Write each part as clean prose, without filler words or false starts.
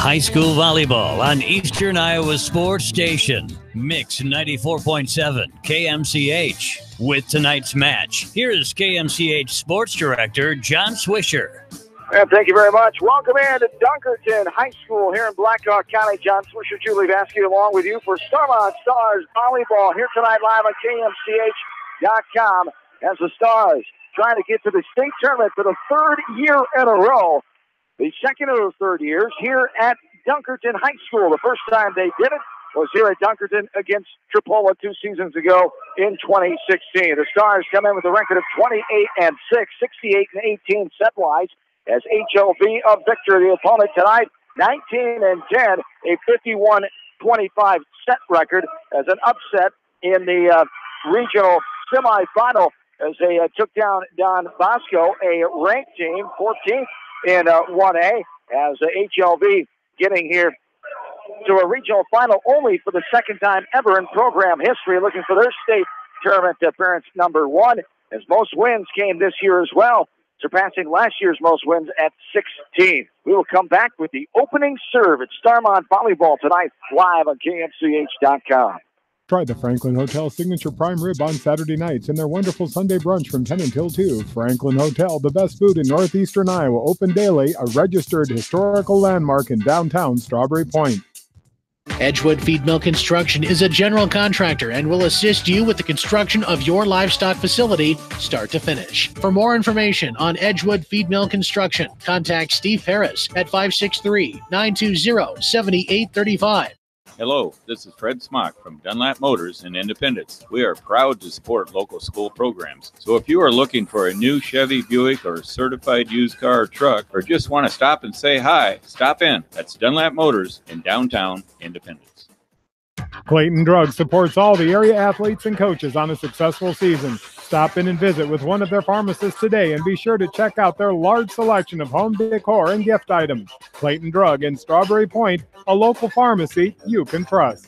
high school volleyball on Eastern Iowa Sports Station. Mix 94.7 KMCH. With tonight's match, here is KMCH Sports Director John Swisher. And thank you very much. Welcome in to Dunkerton High School here in Blackhawk County. John Swisher, Julie Vasquez along with you for Starmont Stars Volleyball here tonight live on KMCH.com as the Stars trying to get to the state tournament for the third year in a row. The second of the third years here at Dunkerton High School. The first time they did it was here at Dunkerton against Tripola 2 seasons ago in 2016. The Stars come in with a record of 28-6, 68-18 set-wise as HLV of victory. The opponent tonight, 19-10, a 51-25 set record as an upset in the regional semifinal as they took down Don Bosco, a ranked team, 14th in 1A, as HLV getting here to a regional final only for the second time ever in program history, looking for their state tournament appearance number 1, as most wins came this year as well, surpassing last year's most wins at 16. We will come back with the opening serve at Starmont Volleyball tonight, live on KMCH.com. Try the Franklin Hotel Signature Prime Rib on Saturday nights and their wonderful Sunday brunch from 10 until 2. Franklin Hotel, the best food in northeastern Iowa, open daily, a registered historical landmark in downtown Strawberry Point. Edgewood Feed Mill Construction is a general contractor and will assist you with the construction of your livestock facility, start to finish. For more information on Edgewood Feed Mill Construction, contact Steve Harris at 563-920-7835. Hello, this is Fred Smock from Dunlap Motors in Independence. We are proud to support local school programs. So if you are looking for a new Chevy, Buick, or certified used car or truck, or just want to stop and say hi, stop in. That's Dunlap Motors in downtown Independence. Clayton Drug supports all the area athletes and coaches on a successful season. Stop in and visit with one of their pharmacists today and be sure to check out their large selection of home decor and gift items. Clayton Drug in Strawberry Point, a local pharmacy you can trust.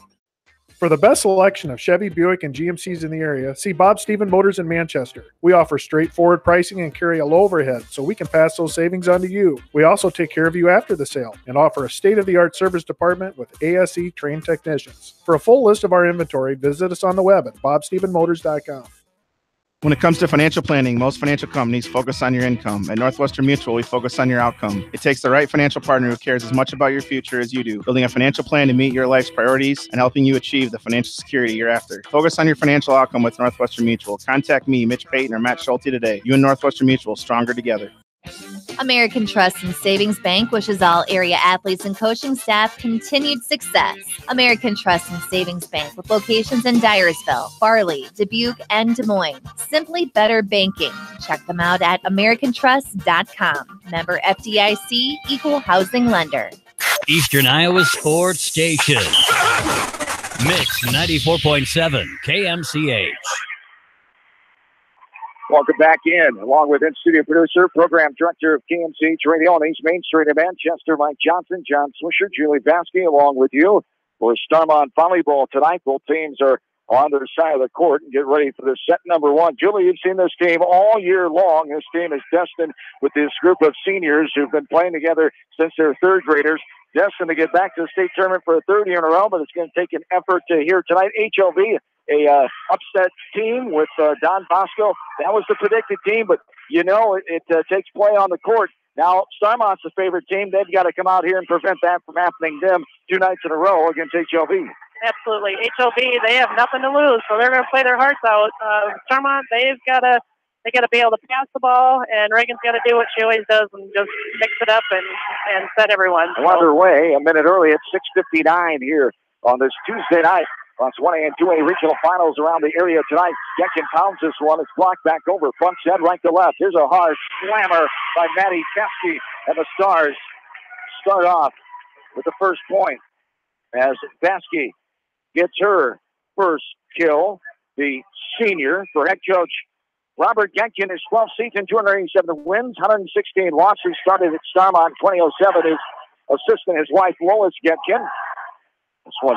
For the best selection of Chevy, Buick, and GMCs in the area, see Bob Stephen Motors in Manchester. We offer straightforward pricing and carry a low overhead, so we can pass those savings on to you. We also take care of you after the sale and offer a state-of-the-art service department with ASE trained technicians. For a full list of our inventory, visit us on the web at bobstephenmotors.com. When it comes to financial planning, most financial companies focus on your income. At Northwestern Mutual, we focus on your outcome. It takes the right financial partner who cares as much about your future as you do, building a financial plan to meet your life's priorities and helping you achieve the financial security you're after. Focus on your financial outcome with Northwestern Mutual. Contact me, Mitch Payton, or Matt Schulte today. You and Northwestern Mutual, stronger together. American Trust and Savings Bank wishes all area athletes and coaching staff continued success. American Trust and Savings Bank with locations in Dyersville, Farley, Dubuque, and Des Moines. Simply better banking. Check them out at americantrust.com. Member FDIC, equal housing lender. Eastern Iowa Sports Station. Mix 94.7 KMCH. Welcome back in, along with in-studio producer, program director of KMCH Radio on East Main Street in Manchester, Mike Johnson, John Swisher, Julie Vasquez, along with you for Starmont Volleyball tonight. Both teams are on their side of the court and get ready for the set number 1. Julie, you've seen this team all year long. This team is destined with this group of seniors who've been playing together since they're third graders, destined to get back to the state tournament for a third year in a row, but it's going to take an effort to here tonight. HLV, a upset team with Don Bosco. That was the predicted team, but you know it takes play on the court. Now, Starmont's the favorite team. They've got to come out here and prevent that from happening to them 2 nights in a row against HLV. Absolutely. HLV, they have nothing to lose, so they're going to play their hearts out. Starmont, they got to be able to pass the ball, and Reagan's got to do what she always does and just mix it up and set everyone. So. Underway a minute early at 6:59 here on this Tuesday night. It's 1A and 2A regional finals around the area tonight. Getkin pounds this one. It's blocked back over. Front set, right to left. Here's a hard slammer by Maddie Fesky. And the Stars start off with the first point as Fesky gets her first kill. The senior for head coach Robert Getkin, his 12th season, 287 wins, 116 losses. Started at Starmont 2007. His assistant, his wife, Lois Getkin. This one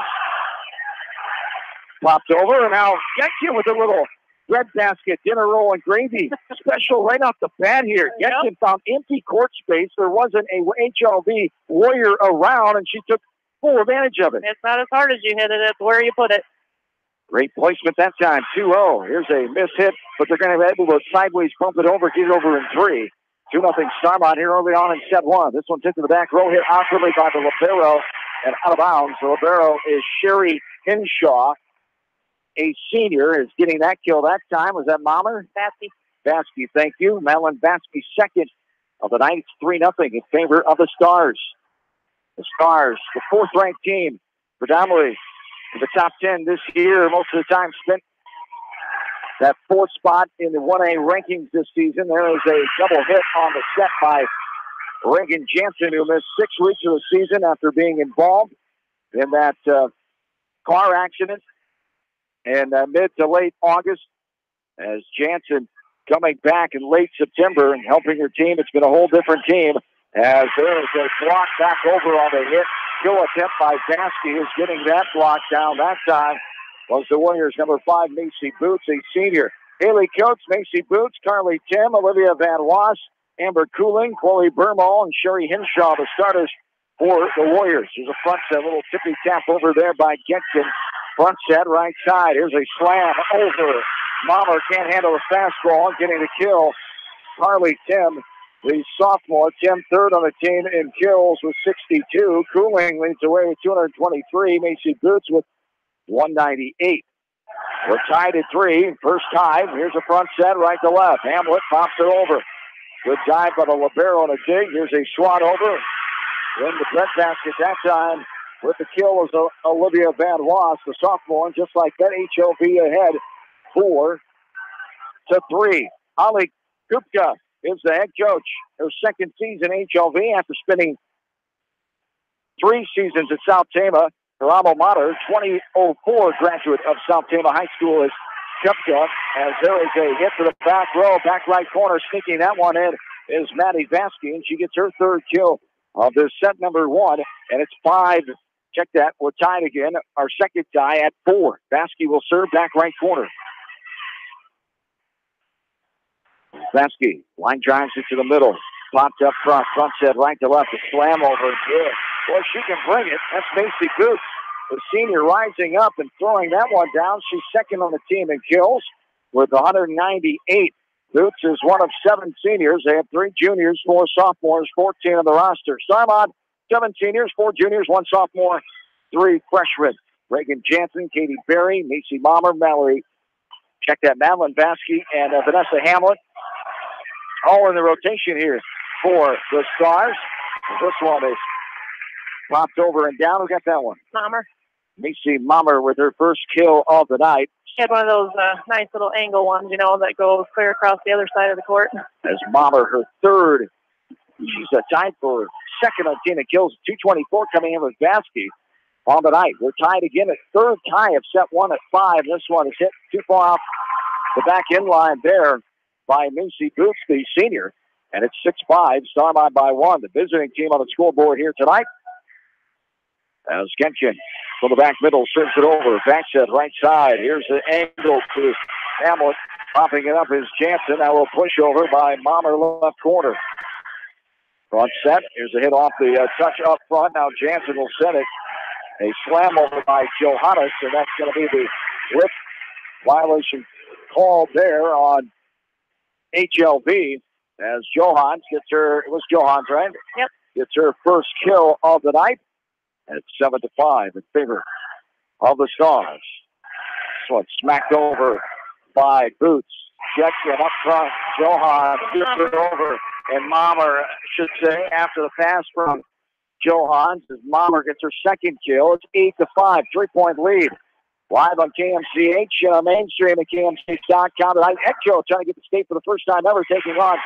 popped over, and now Getkin with a little breadbasket, dinner roll, and gravy special right off the bat here. Getson found empty court space. There wasn't a HLV warrior around, and she took full advantage of it. It's not as hard as you hit it, it's where you put it. Great placement that time, 2-0. Here's a missed hit, but they're going to be able to sideways bump it over, get it over in 3. 2-0 Starmont here early on in set 1. This one's hit to the back row, hit awkwardly by the libero and out of bounds. The libero is Sherry Hinshaw, a senior, is getting that kill that time. Was that Mommer? Baskey, thank you. Madeline Baskey, second of the night. It's 3-0 in favor of the Stars. The Stars, the fourth-ranked team, predominantly in the top 10 this year, most of the time spent that fourth spot in the 1A rankings this season. There is a double hit on the set by Reagan Jansen, who missed 6 weeks of the season after being involved in that car accident in mid to late August. As Jansen coming back in late September and helping her team, it's been a whole different team. As there is a block back over on the hit. Kill attempt by Baskey, who's getting that block down that time was the Warriors' number 5, Macy Boots, a senior. Haley Coates, Macy Boots, Carly Tim, Olivia Van Was, Amber Cooling, Chloe Burmall, and Sherry Hinshaw, the starters for the Warriors. There's a front set, a little tippy tap over there by Getkin. Front set, right side. Here's a slam over. Mommer can't handle the fastball, getting the kill. Carly Tim, the sophomore, Tim third on the team in kills with 62. Cooling leads away with 223. Macy Boots with 198. We're tied at 3. First time. Here's a front set, right to left. Hamlet pops it over. Good dive by the libero and a dig. Here's a swat over. In the breadbasket that time with the kill was Olivia Van Was, the sophomore, and just like that, HLV ahead 4-3. Holly Kupka is the head coach. Her second season HLV after spending 3 seasons at South Tama. Her alma mater, 2004 graduate of South Tama High School, is Kupka. As there is a hit to the back row, back right corner, sneaking that one in is Maddie Baskey, and she gets her third kill of this set number 1, and it's 5. Check that. We're tied again. Our second tie at 4. Baskey will serve back right corner. Baskey, line drives it to the middle. Popped up front. Front set right to left. A slam over. Good. Boy, she can bring it. That's Macy Boots, the senior, rising up and throwing that one down. She's second on the team in kills with 198. Boots is one of 7 seniors. They have 3 juniors, 4 sophomores, 14 on the roster. Starmont, 7 seniors, 4 juniors, 1 sophomore, 3 freshmen. Reagan Jansen, Katie Berry, Macy Mommer, Mallory. Check that. Madeline Baskey and Vanessa Hamlet. All in the rotation here for the Stars. This one is popped over and down. Who got that one? Mommer. Macy Mommer with her first kill of the night. She had one of those nice little angle ones, you know, that goes clear across the other side of the court. As Mommer, her third. She's tied for second on team in kills. 224 coming in with Baskey on the night. We're tied again at third tie of set 1 at 5. This one is hit too far off the back end line there by Macy Boots, the senior. And it's 6-5, Starmont by 1. The visiting team on the scoreboard here tonight. As Genkin from the back middle serves it over. Back set right side. Here's the angle to Hamlet. Popping it up is Jansen. Now a push over by Mommer left corner. Front set. Here's a hit off the touch up front. Now Jansen will set it. A slam over by Johannes, and that's going to be the lip violation called there on HLV as Johans gets her, it was Johans, right? Yep. Gets her first kill of the night at 7-5 in favor of the Stars. This one smacked over by Boots. Jetkin up front. Johans gets it over. And Mommer, I should say, after the pass from Johans, as Mommer gets her second kill. It's 8-5, 3-point lead. Live on KMCH, mainstream at KMCH.com tonight. Echo trying to get the state for the first time ever, taking on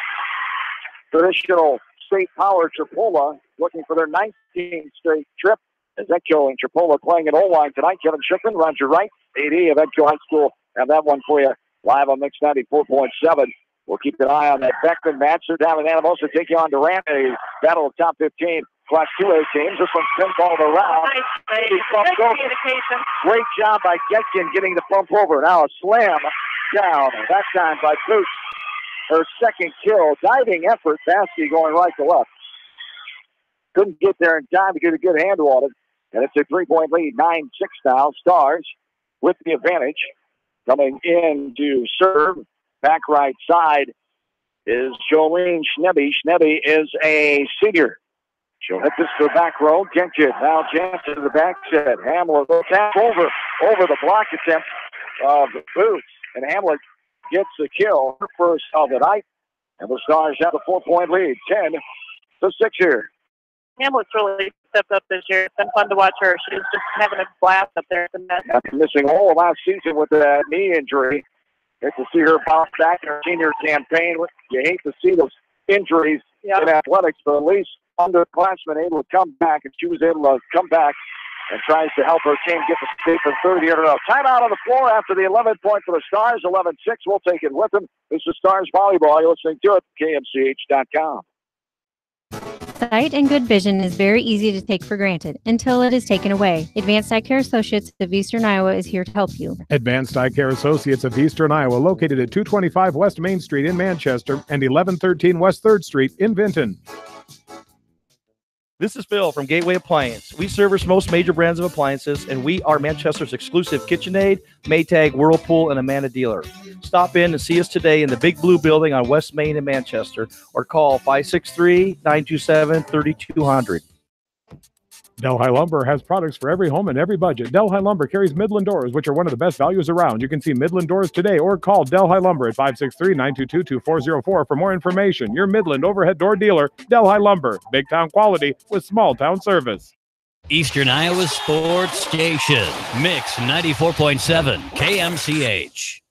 traditional state power Tripola, looking for their 19th straight trip. As Echo and Tripola playing at O-line tonight. Kevin Schiffman, Roger Wright, AD of Echo High School. Have that one for you live on Mix 94.7. We'll keep an eye on that Beckman match. They're down in Anamosa, take you on Durant, a battle of top 15. Class 2A teams. This one's pinballed around. Nice communication. Great job by Getkin getting the bump over. Now a slam down. That time by Boots. Her second kill. Diving effort. Baskey going right to left. Couldn't get there in time to get a good handle on it. And it's a 3-point lead. 9-6 now. Stars with the advantage. Coming in to serve. Back right side is Jolene Schnebby. Schnebby is a senior. She'll hit this to the back row. Genkin. Now Jansen to the back set. Hamlet will tap over the block attempt of Boots. And Hamlet gets the kill. Her first of the night. And the Stars have a 4-point lead. 10-6 here. Hamlet's really stepped up this year. It's been fun to watch her. She's just having a blast up there at the net. After missing all of last season with that knee injury, great to see her bounce back in her senior campaign. You hate to see those injuries in athletics, but at least underclassmen able to come back, and she was able to come back and tries to help her team get the state for third year in a row. Timeout on the floor after the 11th point for the Stars. 11-6. We'll take it with them. This is Stars Volleyball. You're listening to it at KMCH.com. Sight and good vision is very easy to take for granted until it is taken away. Advanced Eye Care Associates of Eastern Iowa is here to help you. Advanced Eye Care Associates of Eastern Iowa, located at 225 West Main Street in Manchester and 1113 West 3rd Street in Vinton. This is Phil from Gateway Appliance. We service most major brands of appliances, and we are Manchester's exclusive KitchenAid, Maytag, Whirlpool, and Amana dealer. Stop in and see us today in the Big Blue Building on West Main in Manchester, or call 563-927-3200. Delhi Lumber has products for every home and every budget. Delhi Lumber carries Midland doors, which are one of the best values around. You can see Midland doors today or call Delhi Lumber at 563-922-2404 for more information. Your Midland overhead door dealer, Delhi Lumber. Big town quality with small town service. Eastern Iowa Sports Station. Mix 94.7 KMCH.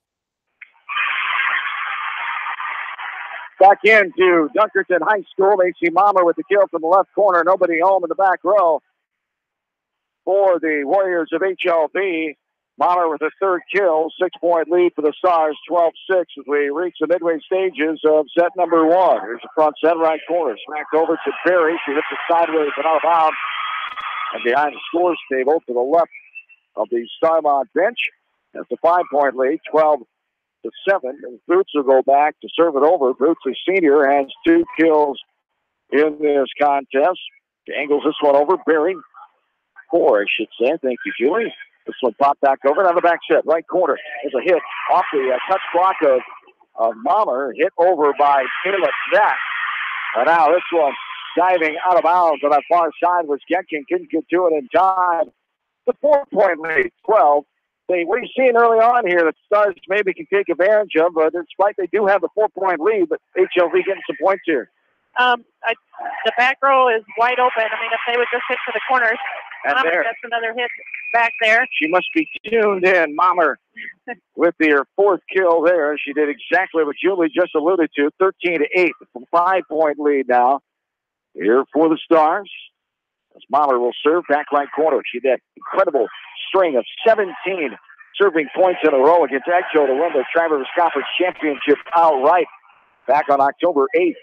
Back into Dunkerton High School. They see Mommer with the kill from the left corner. Nobody home in the back row for the Warriors of HLV. Mommer with a third kill. 6-point lead for the Stars. 12-6 as we reach the midway stages of set number one. Here's the front set right corner. Smacked over to Berry. She hits it sideways and out of bounds. And behind the scores table to the left of the Starmont bench. That's a 5-point lead. 12-7. And Boots will go back to serve it over. Boots, a senior, has 2 kills in this contest. Angles this one over. Berry, 4, I should say. Thank you, Julie. This one popped back over. Now the back set, right corner. There's a hit off the touch block of Mommer. Hit over by Caleb Jack. And now this one diving out of bounds on that far side was Genkin. Couldn't get to it in time. The 4-point lead, 12. We've seen early on here that Stars maybe can take advantage of, but despite they do have the 4-point lead, but HLV getting some points here. The back row is wide open. I mean, if they would just hit to the corners. And there. That's another hit back there. She must be tuned in. Mommer with her 4th kill there. She did exactly what Julie just alluded to. 13-8. 5-point lead now here for the Stars. As Mommer will serve back right corner. She did incredible string of 17 serving points in a row against Edgehill to win the Traverse Conference Championship outright back on October 8th.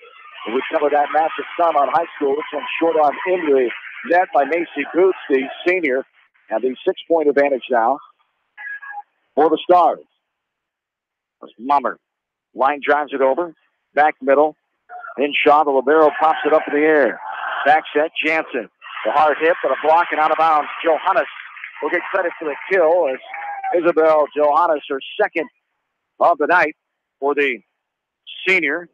And we covered that match at Starmont High School. This one short on into the net by Macy Boots, the senior, and the 6-point advantage now for the Stars. As Mommer line drives it over, back middle, in shot, the libero pops it up in the air. Back set, Jansen. The hard hit, but a block and out of bounds. Johannes will get credit for the kill as Isabel Johannes, her second of the night for the senior.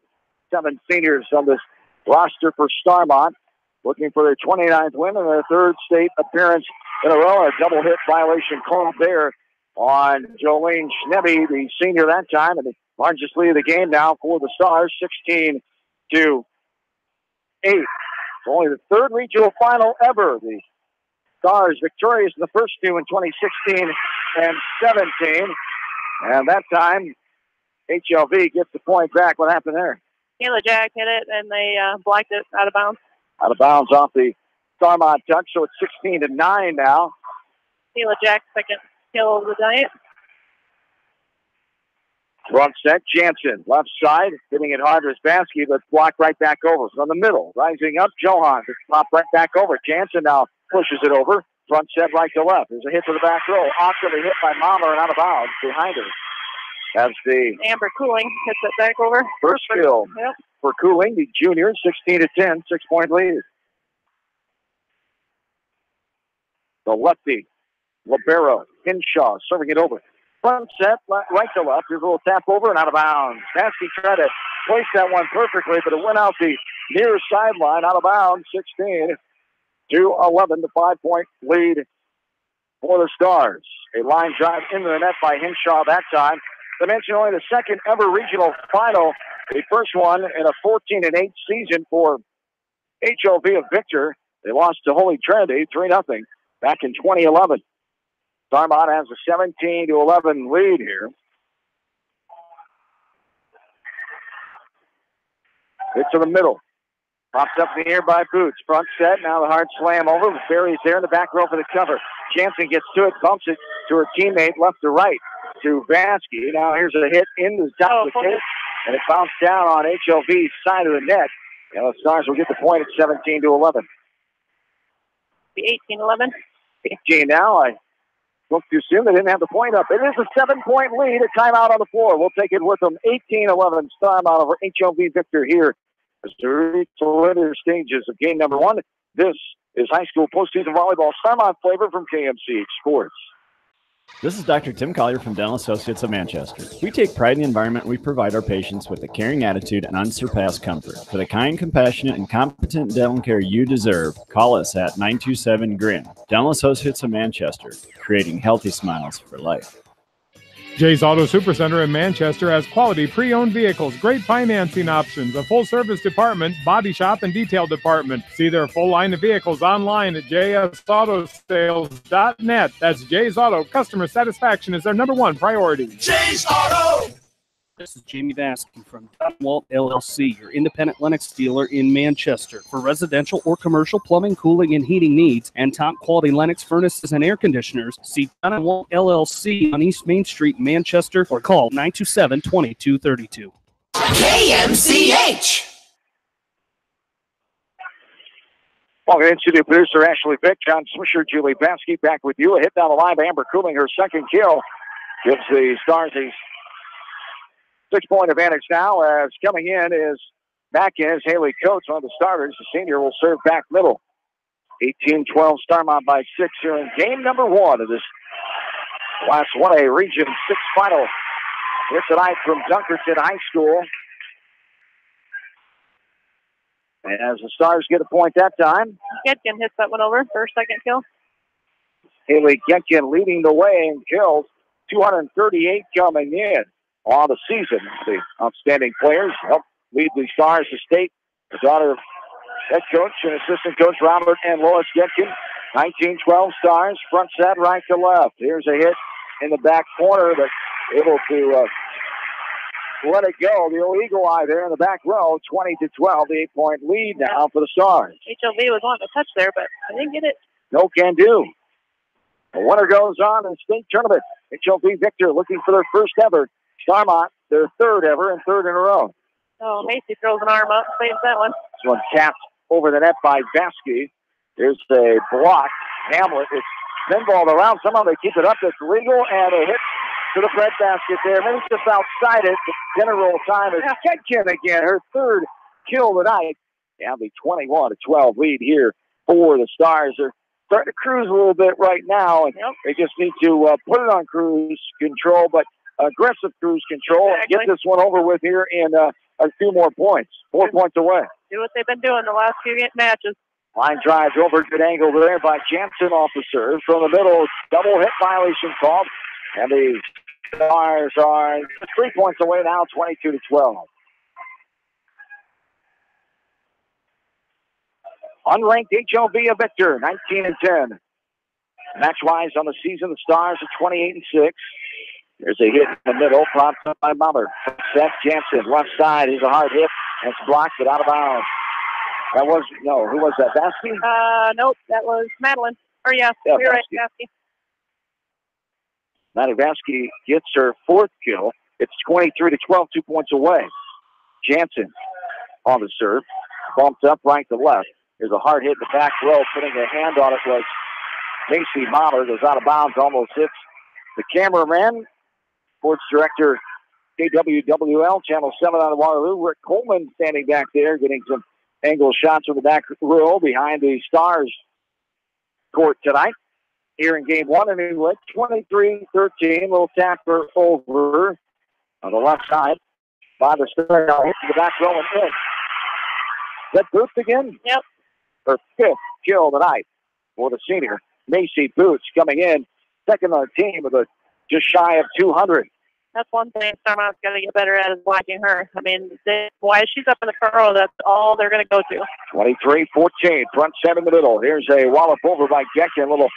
7 seniors on this roster for Starmont, looking for their 29th win and their 3rd state appearance in a row. A double hit violation called there on Jolene Schnebby, the senior that time, and the largest lead of the game now for the Stars, 16-8. Only the 3rd regional final ever. The Stars victorious in the first 2 in 2016 and 17. And that time, HLV gets the point back. What happened there? Kayla Jack hit it, and they blocked it out of bounds. Out of bounds off the Starmont touch, so it's 16-9 now. Kayla Jack's second kill of the night. Front set, Jansen, left side, hitting it hard to Spassky, but blocked right back over. From the middle, rising up, Johan, popped right back over. Jansen now pushes it over. Front set, right to left. There's a hit to the back row. Awkwardly hit by Mommer and out of bounds behind her. That's the Amber Cooling hits it back over. first kill Yep. for Cooling, the junior, 16-10, 6-point lead. The lefty, Libero, Hinshaw, serving it over. Front set, right to left. Here's a little tap over and out of bounds. Baskey tried to place that one perfectly, but it went out the near sideline, out of bounds, 16-11, the 5-point lead for the Stars. A line drive into the net by Hinshaw that time. To mention only the second ever regional final, the first one in a 14-8 season for HLV of Victor. They lost to Holy Trinity 3-0 back in 2011. Starmont has a 17-11 lead here. Hit to the middle. Pops up in the air by Boots. Front set. Now the hard slam over. Barry's there in the back row for the cover. Jansen gets to it. Bumps it to her teammate left to right to Vasky. Now here's a hit in the top of the tape. And it bounced down on HLV's side of the net. And the Stars will get the point at 17-11. The 18-11. 18 now. I spoke too soon. They didn't have the point up. It is a 7-point lead. A timeout on the floor. We'll take it with them. 18-11 Starmont over HLV Victor here as we reach the later stages of game number 1. This is high school postseason volleyball. Starmont flavor from KMCH Sports. This is Dr. Tim Collier from Dental Associates of Manchester. We take pride in the environment we provide our patients with a caring attitude and unsurpassed comfort. For the kind, compassionate, and competent dental care you deserve, call us at 927-GRIN. Dental Associates of Manchester, creating healthy smiles for life. Jay's Auto Supercenter in Manchester has quality pre-owned vehicles, great financing options, a full-service department, body shop, and detail department. See their full line of vehicles online at jsautosales.net. That's Jay's Auto. Customer satisfaction is their #1 priority. Jay's Auto! This is Jamie Vasky from Dunwalt LLC, your independent Lennox dealer in Manchester. For residential or commercial plumbing, cooling, and heating needs, and top-quality Lennox furnaces and air conditioners, see Dunwalt LLC on East Main Street, Manchester, or call 927-2232. KMCH! Welcome in studio producer Ashley Vick, John Swisher, Julie Vasky back with you. A hit down the line by Amber Cooling, her second kill. Gives the Stars a 6-point advantage now, as coming in is Haley Coates, one of the starters. The senior will serve back middle. 18-12 Starmont by 6 here in game number 1 of this Class 1A Region 6 final here tonight from Dunkerton High School. And as the Stars get a point that time, Getkin hits that one over for her second kill. Haley Getkin leading the way in kills, 238 coming in on the season. The outstanding players help lead the Stars to state. The daughter of head coach and assistant coach Robert and Lois Getkin. 19-12 Stars, front set, right to left. Here's a hit in the back corner, but able to let it go. The old eagle eye there in the back row, 20-12, the 8-point lead now for the Stars. HLV was wanting to touch there, but I didn't get it. No can do. The winner goes on in the state tournament. HLV Victor looking for their first ever. Starmont, their third ever and third in a row. Oh, Macy throws an arm up, saves that one. This one tapped over the net by Vasky. There's a block. Hamlet is pinballed around. Somehow they keep it up. It's legal, and a hit to the bread basket there. Maybe just outside it. The dinner roll time is Ketkin again, her third kill tonight. Yeah, the 21-12 lead here for the Stars. They're starting to cruise a little bit right now, and they just need to put it on cruise control, but aggressive cruise control, and get this one over with here in a few more points. 4 points away. Do what they've been doing the last few matches. Line drive over, good angle there by Jansen off the serve. From the middle, double hit violation called. And the Stars are 3 points away now, 22-12. Unranked HLV of Victor, 19-10. Match-wise on the season, the Stars are 28-6. There's a hit in the middle, propped up by Mummer. Seth Jansen, left side. Here's a hard hit. That's blocked, but out of bounds. That was, no, who was that? Vasky? Nope, that was Madeline. Or, yeah, you're right, Vasky. Maddie Vasky gets her fourth kill. It's 23-12, 2 points away. Jansen on the serve. Bumped up right to left. There's a hard hit in the back row. Putting a hand on it was Macy Mahler. Goes out of bounds, almost hits the cameraman. Sports director KWWL, Channel 7 out of Waterloo. Rick Coleman standing back there, getting some angle shots from the back row behind the Stars court tonight. Here in game one, and he went 23-13. Little tap for over on the left side by the Stars. Now hit to the back row and in. Is that Boots again? Yep. Her fifth kill tonight for the senior. Macy Boots coming in second on the team with a just shy of 200. That's one thing Starmont's got to get better at is blocking her. I mean, why she's up in the front row, that's all they're going to go to. 23-14, front set in the middle. Here's a wallop over by Gecken. A little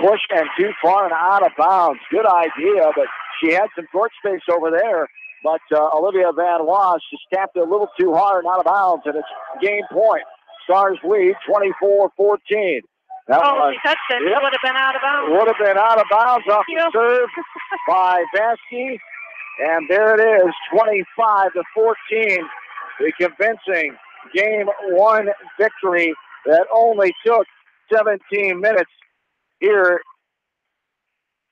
push and too far and out of bounds. Good idea, but she had some court space over there. But Olivia Van Waas just tapped it a little too hard and out of bounds, and it's game point. Stars lead 24-14. She touched it. It would have been out of bounds. Would have been out of bounds off the serve by Vasky. And there it is, 25-14. The convincing game one victory that only took 17 minutes here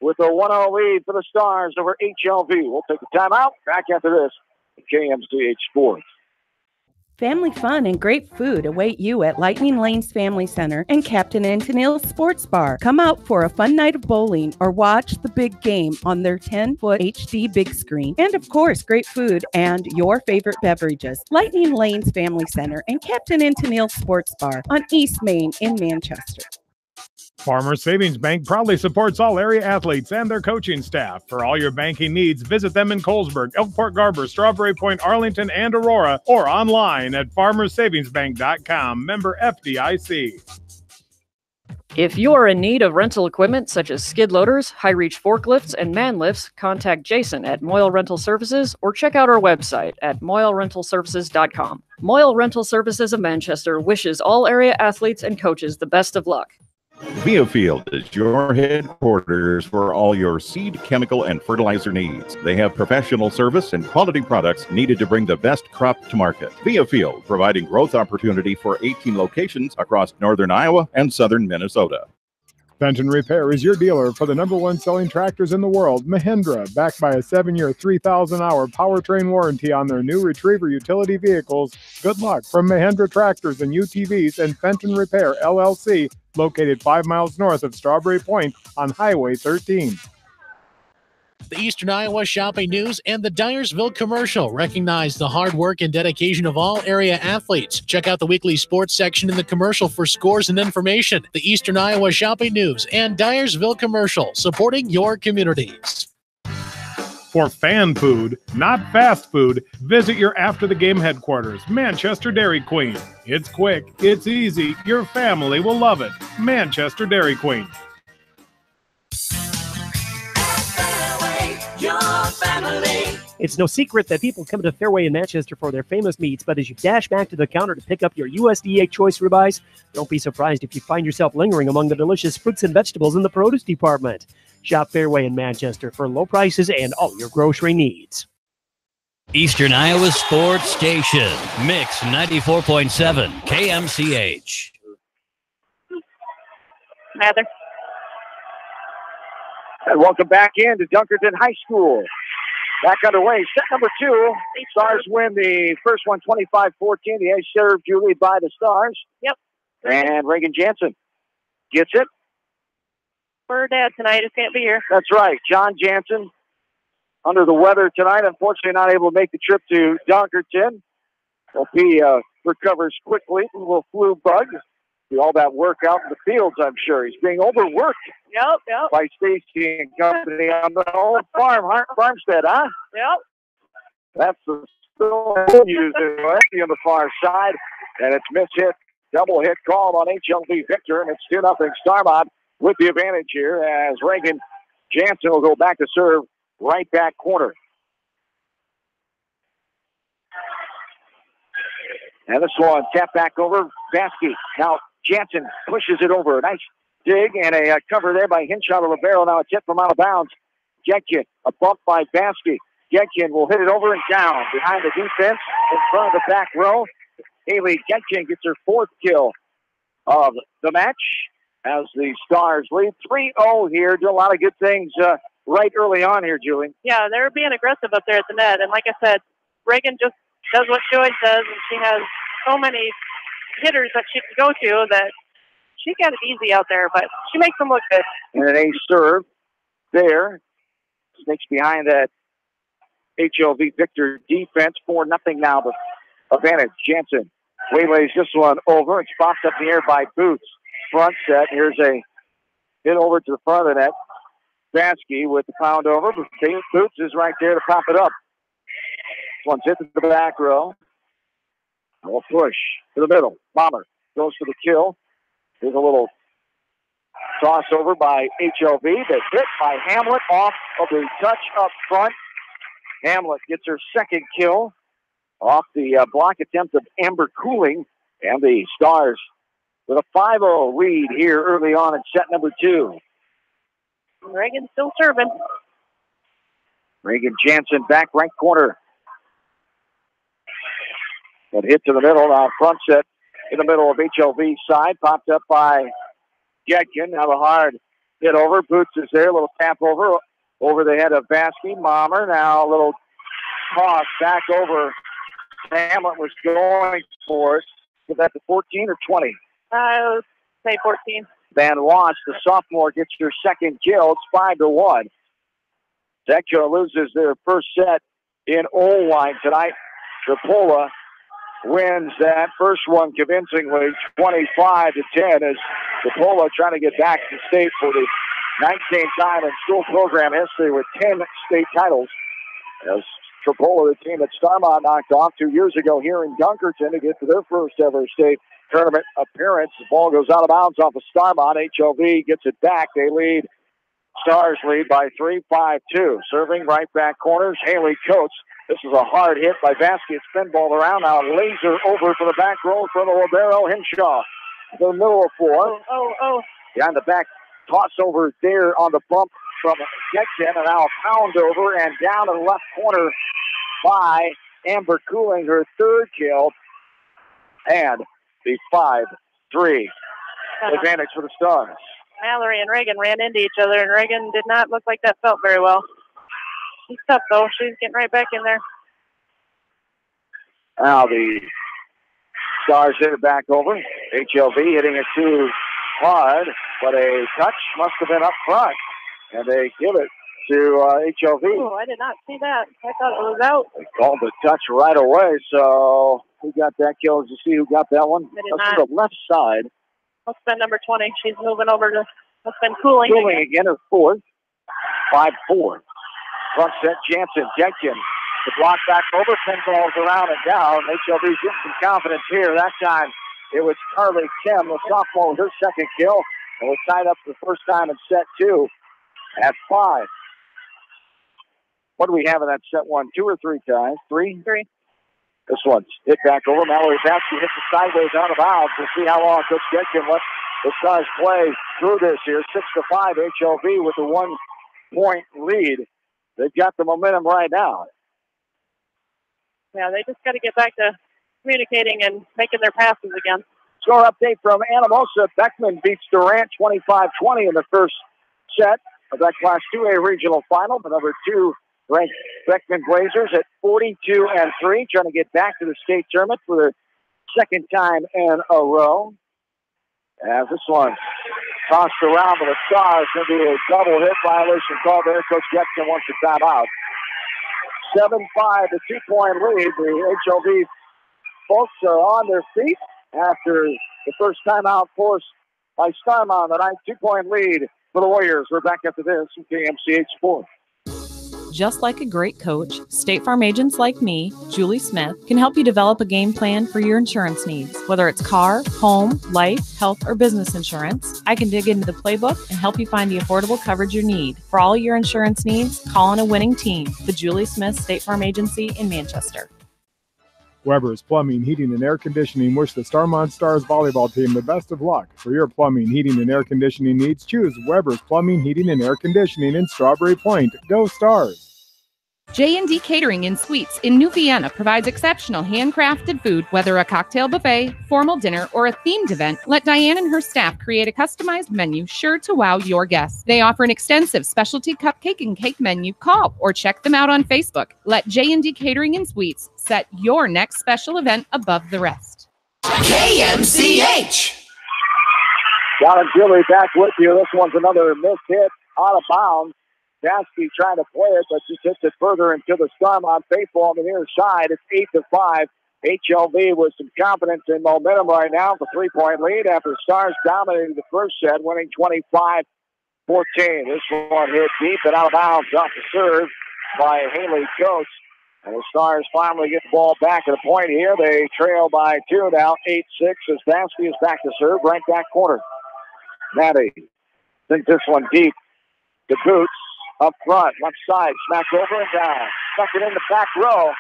with a 1-0 lead for the Stars over HLV. We'll take a timeout. Back after this, KMCH Sports. Family fun and great food await you at Lightning Lanes Family Center and Captain and Tennille's Sports Bar. Come out for a fun night of bowling or watch the big game on their 10-foot HD big screen. And of course, great food and your favorite beverages. Lightning Lanes Family Center and Captain and Tennille's Sports Bar on East Main in Manchester. Farmers Savings Bank proudly supports all area athletes and their coaching staff. For all your banking needs, visit them in Colesburg, Elkport Garber, Strawberry Point, Arlington, and Aurora, or online at farmersavingsbank.com. Member FDIC. If you are in need of rental equipment such as skid loaders, high-reach forklifts, and man lifts, contact Jason at Moyle Rental Services or check out our website at moylerentalservices.com. Moyle Rental Services of Manchester wishes all area athletes and coaches the best of luck. Viafield is your headquarters for all your seed, chemical, and fertilizer needs. They have professional service and quality products needed to bring the best crop to market. Viafield, providing growth opportunity for 18 locations across northern Iowa and southern Minnesota. Fenton Repair is your dealer for the #1 selling tractors in the world, Mahindra, backed by a 7-year, 3,000-hour powertrain warranty on their new Retriever utility vehicles. Good luck from Mahindra Tractors and UTVs and Fenton Repair, LLC, located 5 miles north of Strawberry Point on Highway 13. The Eastern Iowa Shopping News and the Dyersville Commercial recognize the hard work and dedication of all area athletes. Check out the weekly sports section in the commercial for scores and information. The Eastern Iowa Shopping News and Dyersville Commercial, supporting your communities. For fan food, not fast food, visit your after-the-game headquarters, Manchester Dairy Queen. It's quick, it's easy, your family will love it. Manchester Dairy Queen. Your family. It's no secret that people come to Fairway in Manchester for their famous meats, but as you dash back to the counter to pick up your USDA choice ribeyes, don't be surprised if you find yourself lingering among the delicious fruits and vegetables in the produce department. Shop Fairway in Manchester for low prices and all your grocery needs. Eastern Iowa Sports Station, Mix 94.7, KMCH. Mather. And welcome back in to Dunkerton High School. Back underway. Set number 2. Stars win the first one 25-14. The A's serve Julie by the Stars. Yep. And Reagan Jansen gets it. For her dad tonight, who can't be here. That's right. John Jansen under the weather tonight. Unfortunately not able to make the trip to Dunkerton. Hope he recovers quickly from a little flu bug. Do all that work out in the fields, I'm sure. He's being overworked. Yep. By Stacy and company on the old farmstead, huh? Yep. That's the still used empty on the far side, and it's miss hit, double hit called on HLV Victor, and it's 2-0 Starmont with the advantage here as Reagan Jansen will go back to serve right back corner. And this one tap back over Vasky. Now Jansen pushes it over. A nice dig and a cover there by Hinshaw to Libero. Now it's hit from out of bounds. Getkin, a bump by Vasky. Getkin will hit it over and down behind the defense in front of the back row. Haley Getkin gets her 4th kill of the match as the Stars lead 3-0 here. Do a lot of good things right early on here, Julie. Yeah, they're being aggressive up there at the net. And like I said, Reagan just does what she always does, and she has so many hitters that she can go to that she got it easy out there, but she makes them look good. And an ace serve there. Sneaks behind that HLV Victor defense. 4-0 now, the advantage. Jansen waylays this one over. It's popped up in the air by Boots. Front set. Here's a hit over to the front of the net. Bansky with the pound over. Boots is right there to pop it up. This one's hit to the back row. We'll push to the middle. Bomber goes for the kill. Here's a little toss over by HLV. That's hit by Hamlet off of the touch up front. Hamlet gets her second kill off the block attempt of Amber Cooling. And the Stars with a 5-0 lead here early on in set number 2. Reagan's still serving. Reagan Jansen back right corner. But hit to the middle. Now front set in the middle of HLV's side. Popped up by Getkin. Now a hard hit over. Boots is there. A little tap over the head of Baskey. Mommer. Now a little toss back over. Hamlet was going for it. Was that the 14 or 20? I would say 14. Van Wash, the sophomore, gets her second kill. It's 5-1. Tekla loses their first set in Oldwine tonight. Tripola wins that first one convincingly, 25-10, as Tripola trying to get back to state for the 19th time in school program history with 10 state titles. As Tripola, the team that Starmont knocked off 2 years ago here in Dunkerton to get to their first ever state tournament appearance. The ball goes out of bounds off of Starmont. HLV gets it back. They lead. Stars lead by 3, 5-2. Serving right back corners. Haley Coates. This is a hard hit by Vasquez. Spin ball around. Now laser over for the back row in front of Libero. Hinshaw. The middle of 4. Behind the back. Toss over there on the bump from Getkin. And now a pound over and down in the left corner by Amber Cooling, her third kill. And the 5-3 advantage for the Stars. Mallory and Reagan ran into each other, and Reagan did not look like that felt very well. She's tough, though. She's getting right back in there. Now the Stars hit it back over. HLV hitting it too hard, but a touch must have been up front, and they give it to HLV. Oh, I did not see that. I thought it was out. They called the touch right away, so who got that kill? Did you see who got that one? That's the left side. Let's spend number 20. She's moving over to let's spend Cooling. Cooling again, her fourth. 5-4. Front set, Jansen, Jetkin. The block back over, pinballs around and down. HLV getting some confidence here. That time it was Carly Kim, the sophomore, with her second kill. And was tied up for the first time in set 2 at 5. What do we have in that set 1? 2 or 3 ties? 3? 3. This one's hit back over. Mallory Baskey hits the sideways out of bounds. We'll see how long Coach Getkin lets the Stars play through this here. 6-5, HLV with a 1-point lead. They've got the momentum right now. Yeah, they just got to get back to communicating and making their passes again. Score update from Anamosa. Beckman beats Durant 25-20 in the first set of that Class 2A regional final. The number 2 ranked Beckman Blazers at 42-3, trying to get back to the state tournament for their second time in a row. As this one tossed around by the Stars, going to be a double hit violation called there. Coach Getkin wants to time out. 7-5, the 2-point lead. The HLV folks are on their feet after the first timeout forced by Starmont. The 2-point lead for the Warriors. We're back after this from KMCH Sports. Just like a great coach, State Farm agents like me, Julie Smith, can help you develop a game plan for your insurance needs. Whether it's car, home, life, health, or business insurance, I can dig into the playbook and help you find the affordable coverage you need. For all your insurance needs, call on a winning team, the Julie Smith State Farm Agency in Manchester. Weber's Plumbing, Heating, and Air Conditioning wish the Starmont Stars volleyball team the best of luck. For your plumbing, heating, and air conditioning needs, choose Weber's Plumbing, Heating, and Air Conditioning in Strawberry Point. Go Stars! J&D Catering and Suites in New Vienna provides exceptional handcrafted food, whether a cocktail buffet, formal dinner, or a themed event. Let Diane and her staff create a customized menu sure to wow your guests. They offer an extensive specialty cupcake and cake menu. Call or check them out on Facebook. Let J&D Catering and Suites set your next special event above the rest. KMCH. John and Julie back with you. This one's another missed hit out of bounds. Baskey trying to play it, but just hits it further into the Starmont faithful on the near side. It's 8-5. HLV with some confidence and momentum right now for 3-point lead after Stars dominating the first set, winning 25-14. This one hit deep and out of bounds off the serve by Haley Coates. And the Stars finally get the ball back at the point here. They trail by 2 now, 8-6 as Baskey is back to serve, right back corner. Maddie sends this one deep to Boots. Up front, left side, smacked over and down. Stuck it in the back row.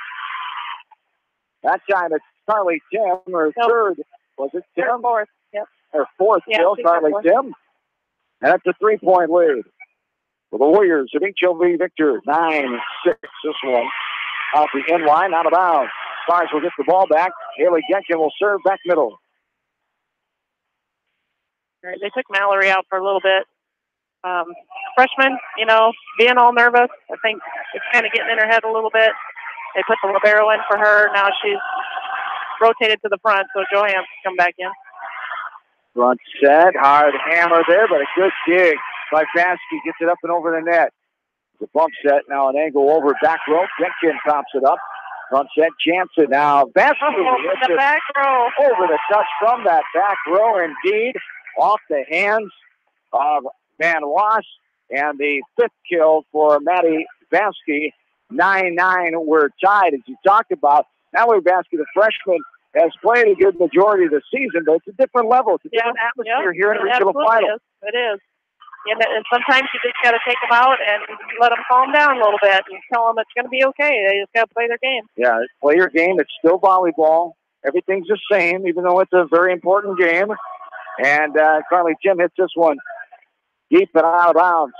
That time it's Carly Tim, or third. Was it Tim? Fourth, yep. Or fourth, still, Carly Tim. And it's a 3-point lead for the Warriors of HLV Victor. 9-6, this one. Off the end line, out of bounds. Stars will get the ball back. Haley Genkin will serve back middle. All right, they took Mallory out for a little bit. Freshman, being all nervous. I think it's kind of getting in her head a little bit. They put the libero in for her. Now she's rotated to the front, so Joanne can come back in. Front set, hard hammer there, but a good dig by Baskey. Gets it up and over the net. The bump set, now an angle over back row. Genkin pops it up. Front set, Jansen now. Baskey over the back row. Over the touch from that back row, indeed. Off the hands of Van Wass, and the 5th kill for Maddie Baskey. 9-9, we're tied, as you talked about. Mallory Baskey, the freshman, has played a good majority of the season, but it's a different level. It's a different atmosphere here in the regional final. It is. And sometimes you just got to take them out and let them calm down a little bit and tell them it's going to be okay. They just got to play their game. Yeah, play your game. It's still volleyball. Everything's the same, even though it's a very important game. And Carly Jim hits this one deep and out of bounds.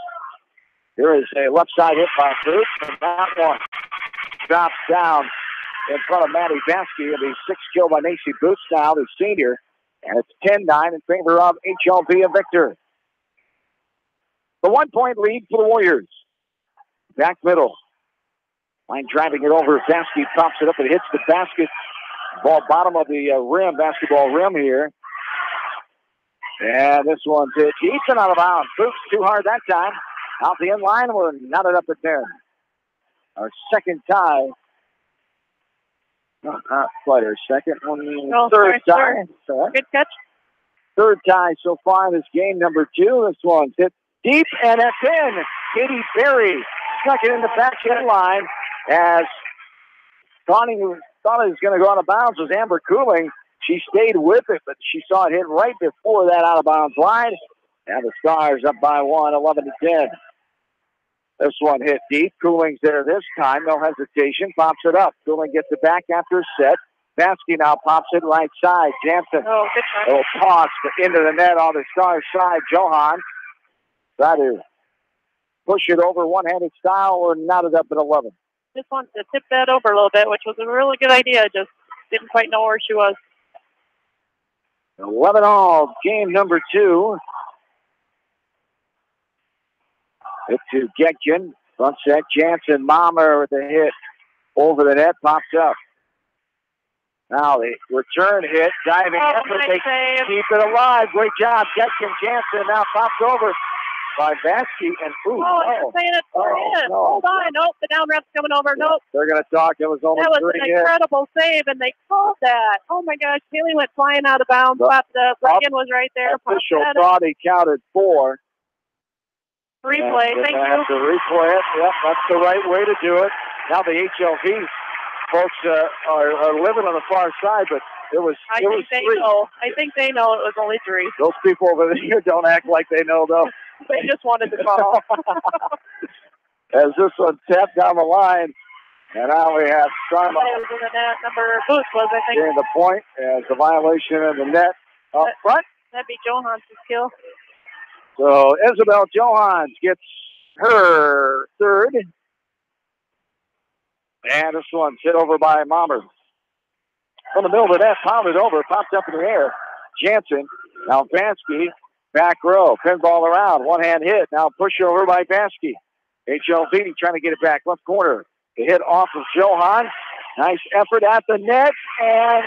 There is a left side hit by Boots, and that one drops down in front of Maddie Baskey. And the 6th kill by Macy Boots now, the senior. And it's 10-9 in favor of HLV and Victor. The 1-point lead for the Warriors. Back middle. Line driving it over. Baskey pops it up and hits the basket. Ball bottom of the rim, basketball rim here. And this one's hit deep and out of bounds. Boots too hard that time. Out the end line, we're knotted up at 10. Our second tie. Not quite our second one. Third tie. Good catch. Third tie so far in this game, number 2. This one's hit deep and it's in. Katie Berry stuck it in the back end line as Connie, who thought it was going to go out of bounds, was Amber Cooling. She stayed with it, but she saw it hit right before that out-of-bounds line. And the Stars up by 1, 11-10. This one hit deep. Cooling's there this time. No hesitation. Pops it up. Cooling gets it back after a set. Baskey now pops it right side. Jansen. Oh, good try. Little toss into the net on the Stars side. Johan try to push it over one-handed style or knotted up at 11. Just wanted to tip that over a little bit, which was a really good idea. Just didn't quite know where she was. 11 all, game number 2. Hit to Getkin. Front set, Jansen. Mommer with the hit over the net, pops up. Now the return hit, diving effort. They keep it alive. Great job. Getkin, Jansen now pops over by Baskey. And you're saying it's 4 hits. No. Hold on. Nope, the down rep's coming over. Nope. They're going to talk. It was only 3 hits. That was an incredible save, and they called that. Oh, my gosh. Haley went flying out of bounds. Reagan was right there. Official thought he counted 4. Replay. Thank you. Have to replay it. Yep, that's the right way to do it. Now the HLV folks are living on the far side, but it was. I think they know it was only 3. Those people over there don't act like they know, though. They just wanted to call. As this one tapped down the line, and now we have Starmont. In the net, number Boots was, I think. Getting the point as the violation in the net up front. That'd be Johan's kill. So Isabel Johans gets her 3rd. And this one's hit over by Mommer. From the middle of the net, pounded over, popped up in the air. Jansen, now Vansky, back row, pinball around, one-hand hit. Now push over by Vansky. HLV trying to get it back, left corner. The hit off of Johan. Nice effort at the net, and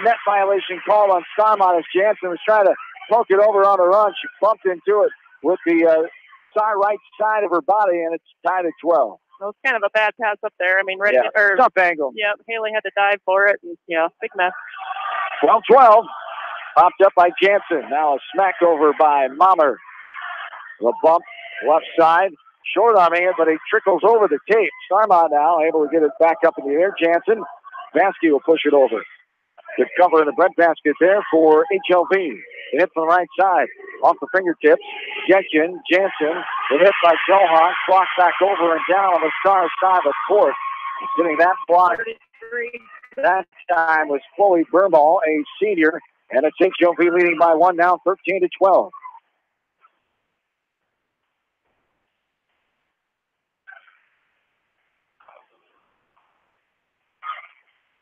net violation called on Starmont as Jansen was trying to poke it over on the run. She bumped into it with the right side of her body, and it's tied at 12. It was kind of a bad pass up there. I mean, tough angle. Yeah, Haley had to dive for it, and big mess. 12-12. Popped up by Jansen. Now a smack over by Mommer. The bump, left side. Short arming it, but he trickles over the tape. Starmont now able to get it back up in the air. Jansen. Vansky will push it over. Good cover in the breadbasket there for HLV. The hit from the right side. Off the fingertips. Jansen. The hit by Johan. Clock back over and down on the Star side of the court. Getting that block. That time was Chloe Burmall, a senior. And it's HLV leading by one now, 13-12.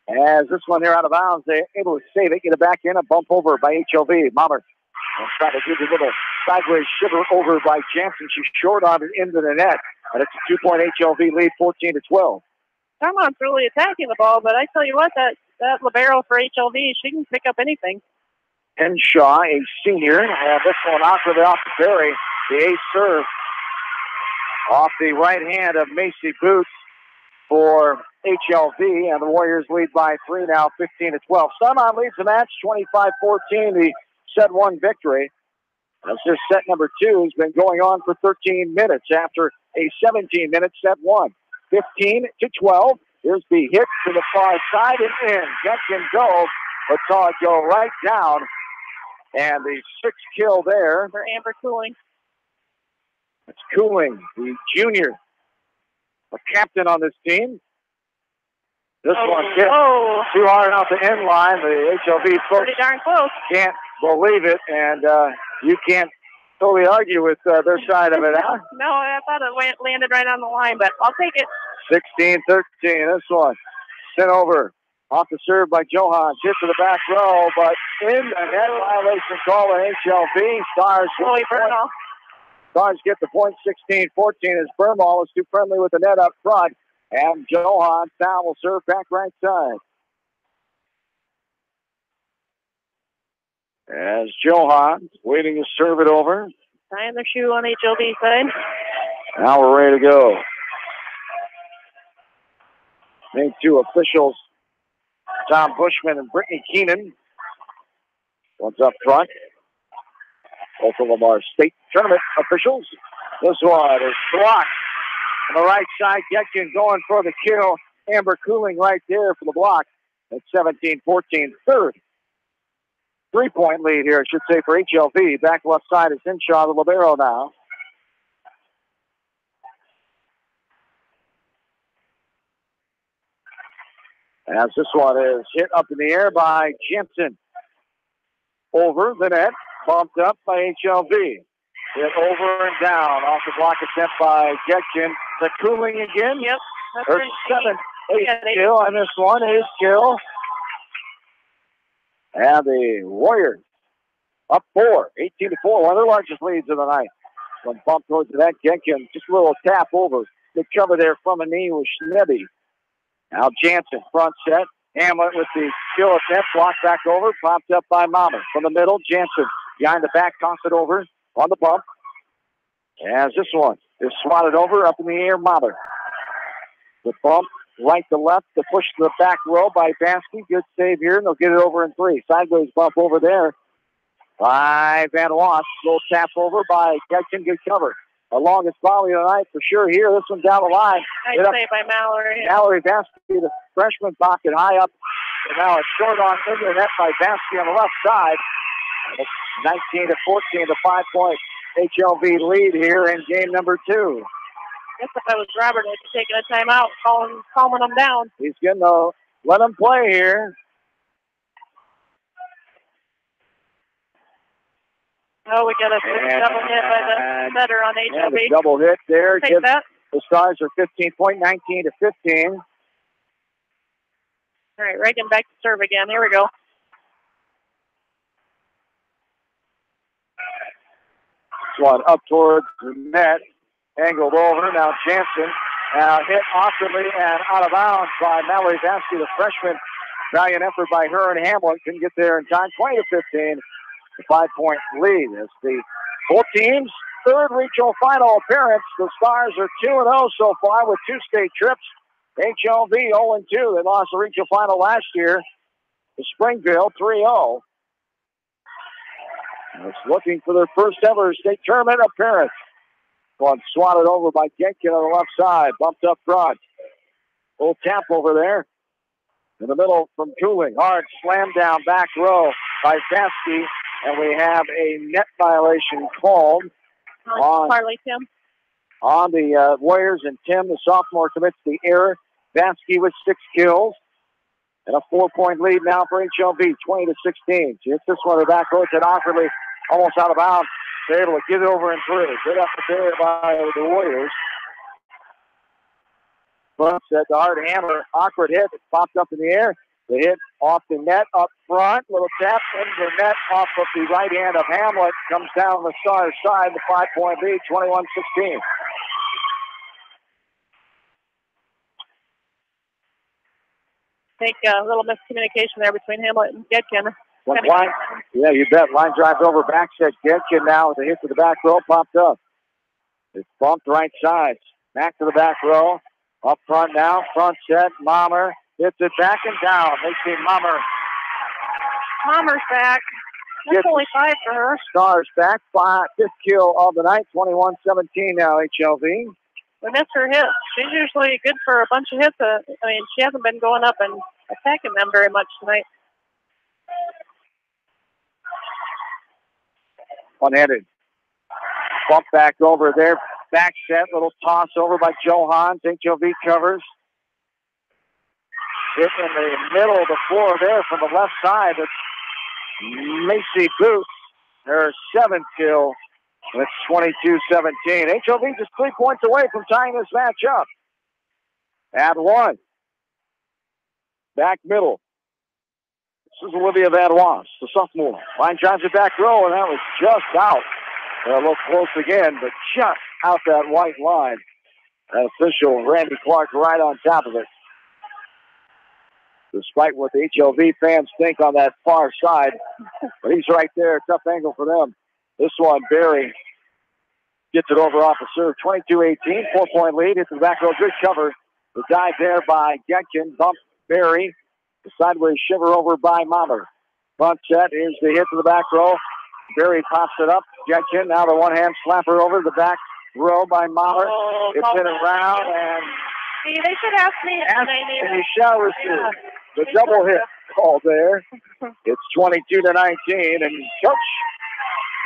As this one here out of bounds, they're able to save it, get it back in, a bump over by HLV. Mommer trying to do the little sideways shiver over by Jansen. She's short on it into the net. And it's a 2-point HLV lead, 14-12. Starmont's really attacking the ball, but I tell you what, that libero for HLV, she can pick up anything. Henshaw, a senior, and this one awkwardly off the Berry. The ace serve off the right hand of Macy Boots for HLV, and the Warriors lead by 3 now, 15-12. Starmont leads the match, 25-14, the set 1 victory. That's just set number 2 has been going on for 13 minutes after a 17-minute set 1. 15-12. Here's the hit to the far side and in. Get can go, but saw it go right down. And the 6th kill there. For Amber Cooling. It's Cooling, the junior, a captain on this team. This one hit too hard off the end line. The HLV folks pretty darn close. Can't believe it, and you can't totally argue with their side of it. Huh? No, I thought it landed right on the line, but I'll take it. 16-13, this one. Sent over. Off the serve by Johan. Hit to the back row, but in the net violation call on HLV. Stars get the point, 16-14 as Burmall is too friendly with the net up front. And Johan foul will serve back right side. As Johan waiting to serve it over. Tying their shoe on HLV side. Now we're ready to go. Named 2 officials, Tom Bushman and Brittany Keenan. One's up front. Both of them are state tournament officials. This one is blocked. On the right side, Getkin going for the kill. Amber Cooling right there for the block. At 17-14, third. 3-point lead here, I should say, for HLV. Back left side is Henshaw, the libero now. As this one is hit up in the air by Jensen. Over the net, bumped up by HLV. Hit over and down off the block attempt by Getkin. The Cooling again. Yep. There's 8 kill on this one. 8 kill. And the Warriors up 4, 18-4. One of their largest leads of the night. One bump towards the net. Getkin just a little tap over. Good cover there from a knee with Schnebby. Now Jansen, front set. Hamlet with the skill attempt. Blocked back over. Popped up by Mama. From the middle, Jansen behind the back. Toss it over on the bump. As this one is swatted over. Up in the air, Mama. The bump, right to left. The push to the back row by Bansky. Good save here, and they'll get it over in 3. Sideways bump over there by Van Wass. Little tap over by Getkin. Good cover. The longest volley of the night for sure here. This one down the line. Nice save by Mallory. Mallory Bansky, the freshman, pocket high up. And now it's short on into the net by Bansky on the left side. It's 19-14, the 5-point HLV lead here in game number 2. I guess if I was Robert, I'd be taking a timeout, calming them down. He's going to let them play here. Oh, we got a double hit by the setter on HLV. Double hit there. Take that. The Stars are 15-point, 19-15. All right, Reagan back to serve again. Here we go. One up towards the net. Angled over. Now Jansen. Hit awkwardly and out of bounds by Mallory Vasky, the freshman. Valiant effort by her and Hamlin. Couldn't get there in time. 20-15. A 5-point lead as the both teams' third regional final appearance. The Stars are 2-0 so far with 2 state trips. HLV 0-2. They lost the regional final last year to Springville 3-0. It's looking for their first ever state tournament appearance. One swatted over by Genkin on the left side. Bumped up front. Little tap over there. In the middle from Cooling. Hard slam down back row by Vasky. And we have a net violation called on Farley, Tim. On the Warriors, and Tim, the sophomore, commits the error. Vasky with 6 kills. And a 4-point lead now for HLV, 20-16. She hits this one to the back row, it's awkwardly almost out of bounds. They're able to get it over and through. Good up there by the Warriors. Front set, the hard hammer, awkward hit. It popped up in the air. The hit off the net up front. Little tap into the net off of the right hand of Hamlet. Comes down the Stars side. The 5-point lead, 21-16. I think a little miscommunication there between Hamlet and Getkin. Line, yeah, you bet. Line drives over, back set. Getkin now with a hit to the back row, popped up. It's bumped right side. Back to the back row. Up front now, front set. Mommer hits it back and down. They see Mommer. Mommer's back. That's only 5 for her. Stars back, 5th kill of the night, 21-17 now, HLV. We missed her hits. She's usually good for a bunch of hits. She hasn't been going up and attacking them very much tonight. One-handed. Bump back over there. Back set, little toss over by Johans. HLV covers. Hit in the middle of the floor there from the left side. It's Macy Boots. Her 7th kill. It's 22-17. HLV just 3 points away from tying this match up. At 1. Back middle. This is Olivia Vanois, the sophomore. Line drives it back row, and that was just out. A little close again, but just out that white line. That official, Randy Clark, right on top of it. Despite what the HLV fans think on that far side, but he's right there. Tough angle for them. This one, Barry gets it over off the serve. 22-18, 4-point lead. It's the back row. Good cover. The dive there by Getkin. Bump Barry. The sideways shiver over by Mommer. Front set is the hit to the back row. Barry pops it up. Getkin now the one-hand slapper over the back row by Mommer. It's in around and... See, they should ask me. And he shall receive. The double hit called there. It's 22-19, and Coach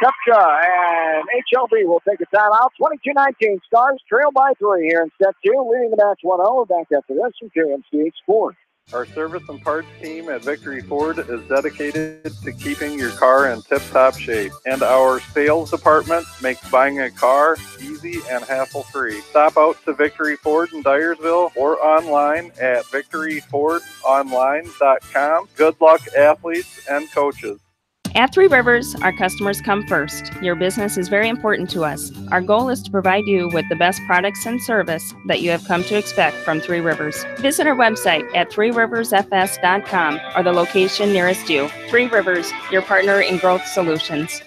Kupka and HLV will take a timeout. 22-19, Stars trail by 3 here in set 2, leading the match 1-0. Back after this from KMCH Sports. Our service and parts team at Victory Ford is dedicated to keeping your car in tip-top shape. And our sales department makes buying a car easy and hassle-free. Stop out to Victory Ford in Dyersville or online at victoryfordonline.com. Good luck, athletes and coaches. At Three Rivers, our customers come first. Your business is very important to us. Our goal is to provide you with the best products and service that you have come to expect from Three Rivers. Visit our website at threeriversfs.com or the location nearest you. Three Rivers, your partner in growth solutions.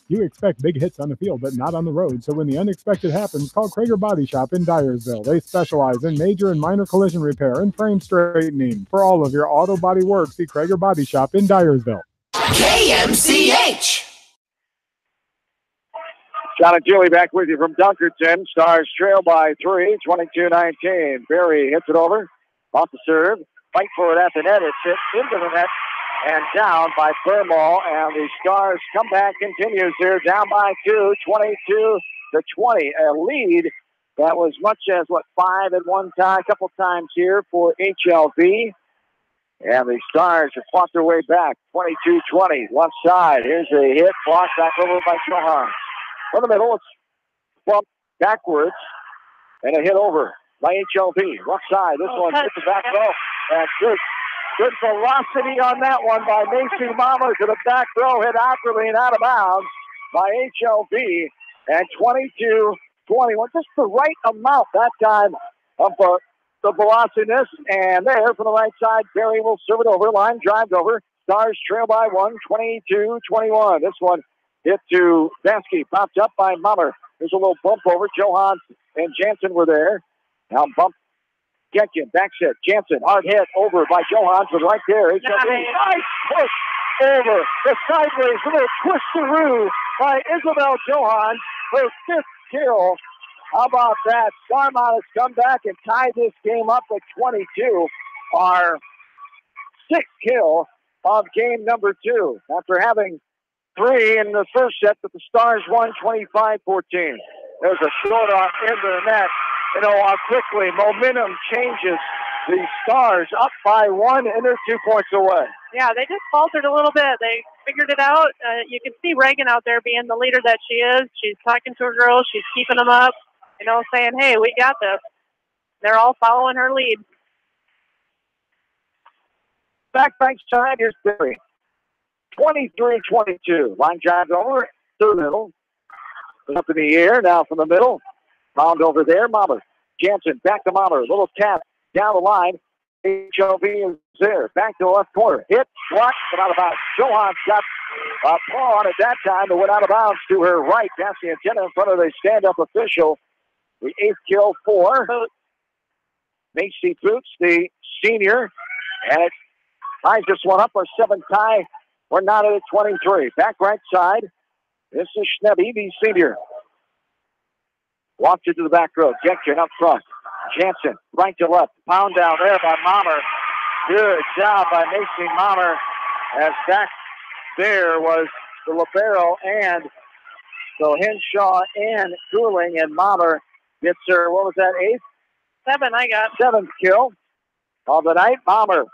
You expect big hits on the field, but not on the road. So when the unexpected happens, call Krager Body Shop in Dyersville. They specialize in major and minor collision repair and frame straightening. For all of your auto body work, see Krager Body Shop in Dyersville. KMCH. John and Julie back with you from Dunkerton. Stars trail by 3, 22-19. Barry hits it over. Off the serve. Fight for it at the net. It's hit into the net and down by Burmall. And the Stars comeback continues here. Down by 2, 22-20. A lead that was much as, 5 at one time, a couple times here for HLV. And the Stars have fought their way back. 22-20, left side. Here's a hit, blocked back over by Johan. From the middle, it's bumped backwards. And a hit over by HLV. Left side. This one hits the back row. And good velocity on that one by Macy Mama to the back row. Hit awkwardly and out of bounds by HLV. And 22-21. Just the right amount that time of the velocity-ness. And there from the right side, Barry will serve it over. Line drives over. Stars trail by 1, 22-21. This one hit to Vasky. Popped up by Mummer. There's a little bump over. Johans and Jansen were there. Now bump. Getkin, back set. Jansen, hard hit over by Johans, but right there. HLV. Nice push over the sideways. A little twist-a-roo by Isabel Johans. Her 5th kill. How about that? Starmont has come back and tied this game up at 22. Our 6th kill of game number 2. After having 3 in the first set, but the Stars won 25-14. There's a short off into the net. You know how quickly momentum changes. The Stars up by 1, and they're 2 points away. Yeah, they just faltered a little bit. They figured it out. You can see Reagan out there being the leader that she is. She's talking to her girls. She's keeping them up, you know, saying, hey, we got this. They're all following her lead. Back side, here's Barry. 23-22. Line drives over to the middle. Up in the air, now from the middle. Round over there, Mommer. Jansen, back to Mommer. Little tap down the line. HLV is there. Back to the left corner. Hit, blocked, but out of bounds. Johans got a paw on it that time, but went out of bounds to her right. That's the antenna in front of the stand-up official. The 8th kill for Macy Boots, the senior. And it ties this one up. Our 7th tie. We're not at 23. Back right side. This is Schnebby, the senior. Walks it to the back row. Jection up front. Jansen, right to left. Pound down there by Mommer. Good job by Macy Mommer. As back there was the libero and so Henshaw and Cooling, and Mommer gets her, what was that, 8th? 7 I got. 7th kill of the night. Mommer,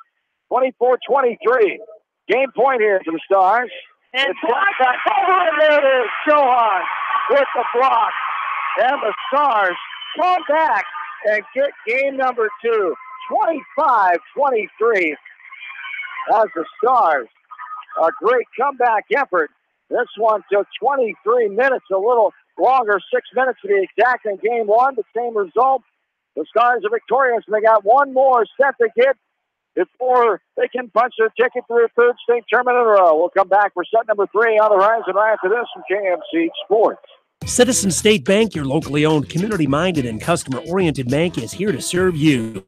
24-23. Game point here for the Stars. And it's back over, and there it is. Johan with the block. And the Stars come back and get game number 2. 25-23. As the Stars, a great comeback effort. This one took 23 minutes, a little longer, 6 minutes to be exact in game 1. The same result. The Stars are victorious, and they got one more set to get before they can punch their ticket to their 3rd state tournament in a row. We'll come back for set number 3 on the horizon right after this from KMC Sports. Citizen State Bank, your locally owned, community-minded, and customer-oriented bank, is here to serve you.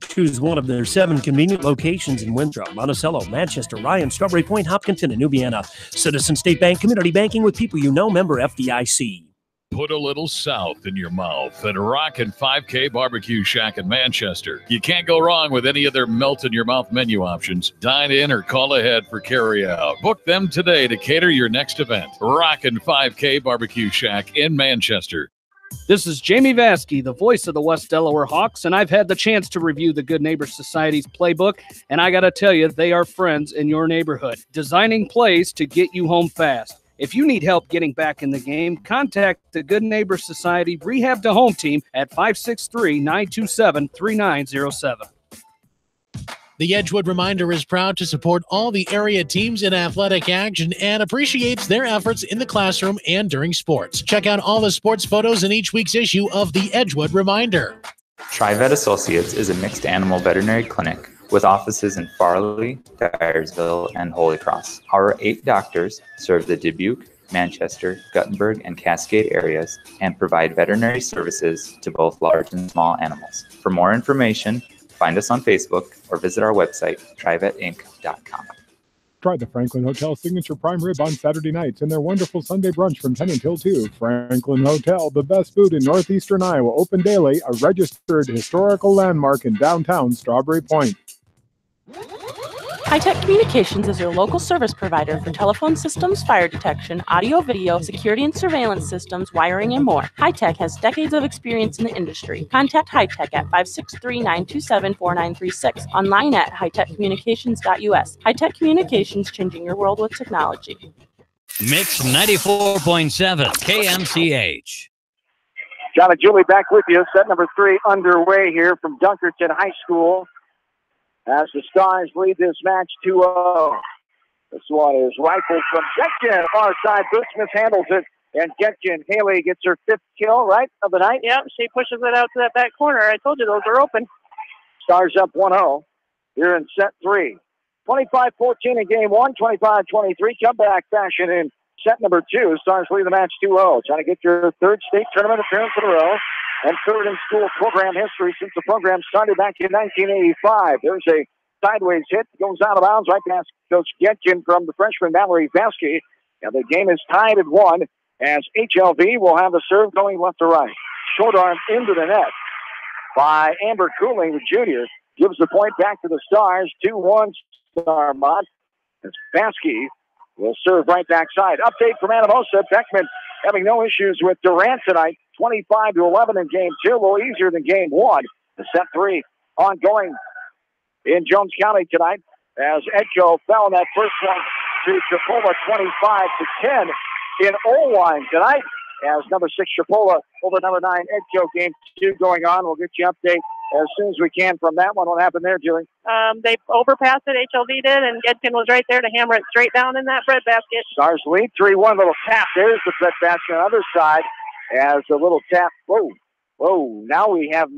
Choose one of their 7 convenient locations in Winthrop, Monticello, Manchester, Ryan, Strawberry Point, Hopkinton, and New Vienna. Citizen State Bank, community banking with people you know, member FDIC. Put a little south in your mouth at Rockin' 5K Barbecue Shack in Manchester. You can't go wrong with any of their melt-in-your-mouth menu options. Dine in or call ahead for carry-out. Book them today to cater your next event. Rockin' 5K Barbecue Shack in Manchester. This is Jamie Vasky, the voice of the West Delaware Hawks, and I've had the chance to review the Good Neighbor Society's playbook, and I got to tell you, they are friends in your neighborhood, designing plays to get you home fast. If you need help getting back in the game, contact the Good Neighbor Society Rehab to Home team at 563-927-3907. The Edgewood Reminder is proud to support all the area teams in athletic action and appreciates their efforts in the classroom and during sports. Check out all the sports photos in each week's issue of the Edgewood Reminder. TriVet Associates is a mixed animal veterinary clinic with offices in Farley, Dyersville, and Holy Cross. Our 8 doctors serve the Dubuque, Manchester, Guttenberg, and Cascade areas and provide veterinary services to both large and small animals. For more information, find us on Facebook or visit our website, trivetinc.com. Try the Franklin Hotel Signature Prime Rib on Saturday nights and their wonderful Sunday brunch from 10 until 2. Franklin Hotel, the best food in northeastern Iowa, open daily, a registered historical landmark in downtown Strawberry Point. High-Tech Communications is your local service provider for telephone systems, fire detection, audio, video, security and surveillance systems, wiring, and more. High-Tech has decades of experience in the industry. Contact High-Tech at 563-927-4936, online at hightechcommunications.us. High-Tech Communications, changing your world with technology. Mix 94.7 KMCH. John and Julie back with you. Set number 3 underway here from Dunkerton High School as the Stars lead this match 2-0. This one is rifled from Getkin. Far side, Boots mishandles it. And Getkin, Haley gets her 5th kill, right, of the night? Yep, she pushes it out to that back corner. I told you those are open. Stars up 1-0 here in set 3. 25-14 in game 1, 25-23. Comeback fashion in set number 2. Stars lead the match 2-0. Trying to get your 3rd state tournament appearance in a row and 3rd in school program history since the program started back in 1985. There's a sideways hit. Goes out of bounds right past Coach Getkin from the freshman Mallory Vasky. And the game is tied at 1 as HLV will have the serve going left to right. Short arm into the net by Amber Cooling, the junior. Gives the point back to the Stars. 2-1 Starmont. As Vasky will serve right backside. Update from Anamosa. Beckman having no issues with Durant tonight. 25-11 in game 2. A little easier than game 1. The set 3 ongoing in Jones County tonight as Edco fell in that first one to Chipola 25-10 in Owine tonight as number 6 Chipola over number 9 Edco. Game 2 going on. We'll get you an update as soon as we can from that one. What happened there, Julie? They overpassed it, HLV did, and Getkin was right there to hammer it straight down in that bread basket. Stars lead 3-1. Little tap. There's the bread basket on the other side as a little tap. Whoa. Now we have,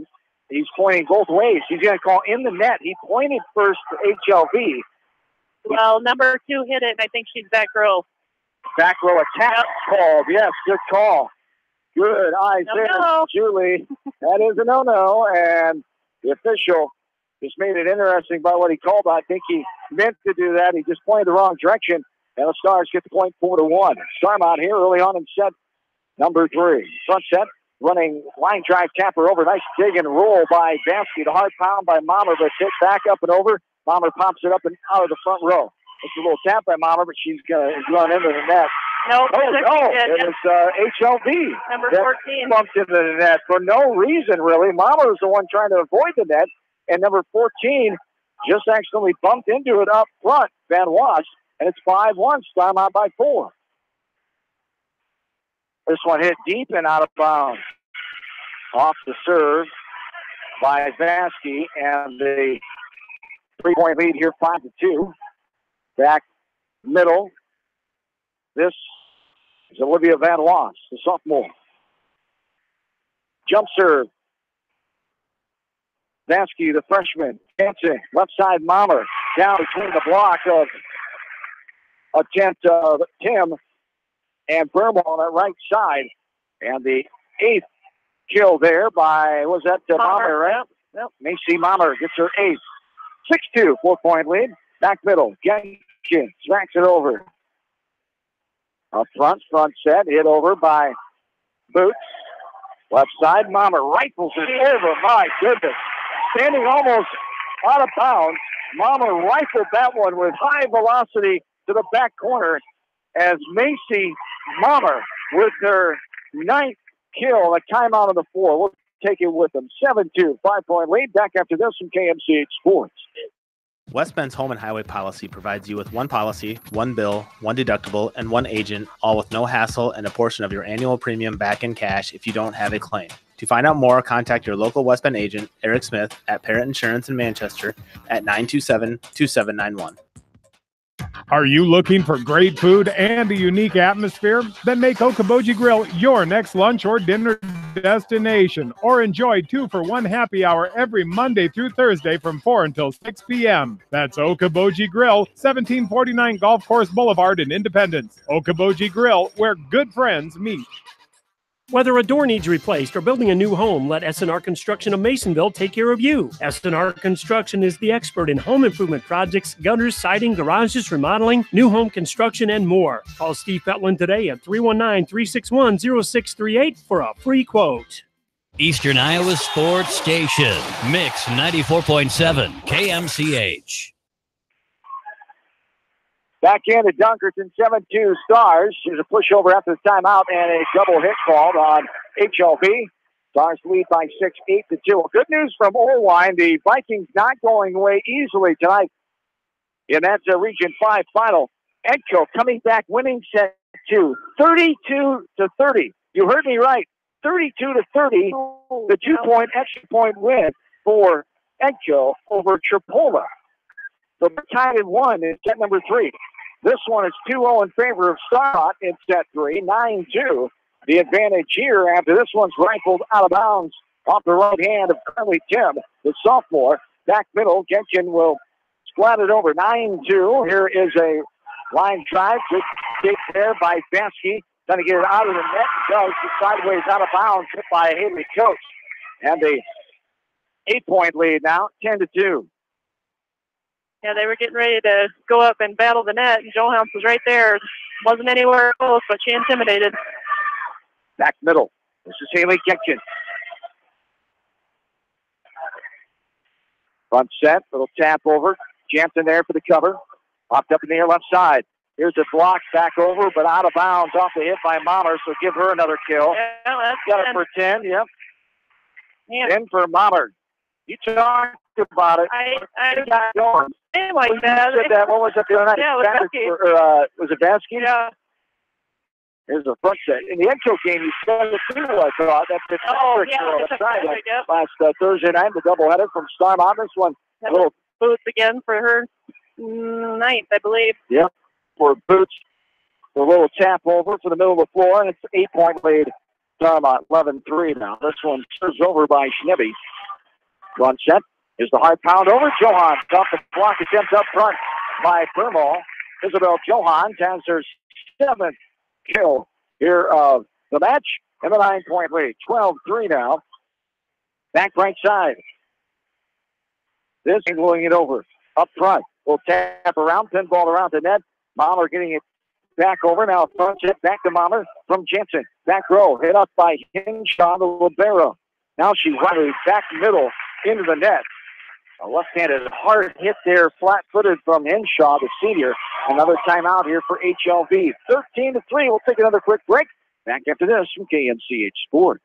he's pointing both ways. He's going to call in the net. He pointed first to HLV. Well, number 2 hit it, and I think she's back row. Back row attack called. Yes, good call. Good eyes there, Julie. That is a no-no, and the official just made it interesting by what he called. I think he meant to do that. He just pointed the wrong direction, and the Stars get the point 4-1. Starmont here early on in set number 3. Front set, running line drive tapper over. Nice dig and roll by Vasky. The hard pound by Mommer, but hit back up and over. Mommer pops it up and out of the front row. It's a little tap by Mommer, but she's going to run into the net. No, it was HLV. Number 14. Bumped into the net for no reason, really. Mommer was the one trying to avoid the net, and number 14 just accidentally bumped into it up front, Van Wass, and it's 5-1, Starmont by 4. This one hit deep and out of bounds. Off the serve by Vasky, and the 3-point lead here, 5-2. Back middle. This is Olivia Van Wass, the sophomore. Jump serve. Vasky, the freshman. Dancing. Left side, Mommer. Down between the block of attempt of Tim and Burma on that right side. And the 8th kill there by, was that Mommer, right? Yep. Macy Mommer gets her 8th. 6-2, 4-point lead. Back middle. Getkin smacks it over. Up front set, hit over by Boots. Left side, Mommer rifles it over. My goodness. Standing almost out of bounds. Mommer rifled that one with high velocity to the back corner as Macy Mommer with her 9th kill, a timeout of the 4. We'll take it with them. 7-2, 5-point lead. Back after this from KMCH Sports. West Bend's home and highway policy provides you with one policy, one bill, one deductible, and one agent, all with no hassle and a portion of your annual premium back in cash if you don't have a claim. To find out more, contact your local West Bend agent, Eric Smith, at Parrott Insurance in Manchester at 927-2791. Are you looking for great food and a unique atmosphere? Then make Okoboji Grill your next lunch or dinner destination, or enjoy 2-for-1 happy hour every Monday through Thursday from 4 until 6 p.m. That's Okoboji Grill, 1749 Golf Course Boulevard in Independence. Okoboji Grill, where good friends meet. Whether a door needs replaced or building a new home, let S&R Construction of Masonville take care of you. S&R Construction is the expert in home improvement projects, gutters, siding, garages, remodeling, new home construction, and more. Call Steve Fetland today at 319-361-0638 for a free quote. Eastern Iowa Sports Station, Mix 94.7, KMCH. Back in at Dunkerton, 7-2 Stars. There's a pushover after the timeout and a double hit called on HLV. Stars lead by 6, 8-2. Well, good news from Owine. The Vikings not going away easily tonight in that Region 5 final. Edco coming back, winning set 2, 32-30. You heard me right. 32-30, the 2-point extra point win for Edco over Chipola. So they're tied in 1 in set number 3. This one is 2-0 in favor of Starmont in set 3, 9-2. The advantage here after this one's rifled out of bounds off the right hand of Carly Tim, the sophomore. Back middle, Genshin will splat it over, 9-2. Here is a line drive. Good kick there by Baskey. Trying to get it out of the net. Does sideways out of bounds, hit by Haley Coates. And a 8-point lead now, 10-2. Yeah, they were getting ready to go up and battle the net, and Johannes was right there. Wasn't anywhere close, but she intimidated. Back middle. This is Haley Genshin. Front set, little tap over. Jansen there for the cover. Popped up in the air left side. Here's a block back over, but out of bounds off the hit by Mahler, so give her another kill. Yeah, that's got it for 10, yep. 10 for Mahler. You talked about it. I got going. Like that. You said that. What was it the other night? Yeah, it was Baskey. Was it Baskey? Yeah. Here's the front set. In the Edco game, you started too, I thought. That's the last Thursday night, the doubleheader from Starmont. This one, a little Boots again for her ninth, I believe. Yep, for Boots. A little tap over for the middle of the floor, and it's 8-point lead. Starmont 11-3 now. This one serves over by Schnibbe. Front set is the hard pound over. Johan off the block attempt up front by Bermal. Isabel Johan has her 7th kill here of the match, and the 9-point lead. 12-3 now. Back right side. This angling it over. Up front. We'll tap around, pinball around the net. Mahler getting it back over. Now front set back to Mahler from Jensen. Back row. Hit up by Hinshaw, the libero. Now she's running back middle into the net. A left-handed hard hit there, flat-footed from Henshaw, the senior. Another timeout here for HLV. 13-3. We'll take another quick break. Back after this from KMCH Sports.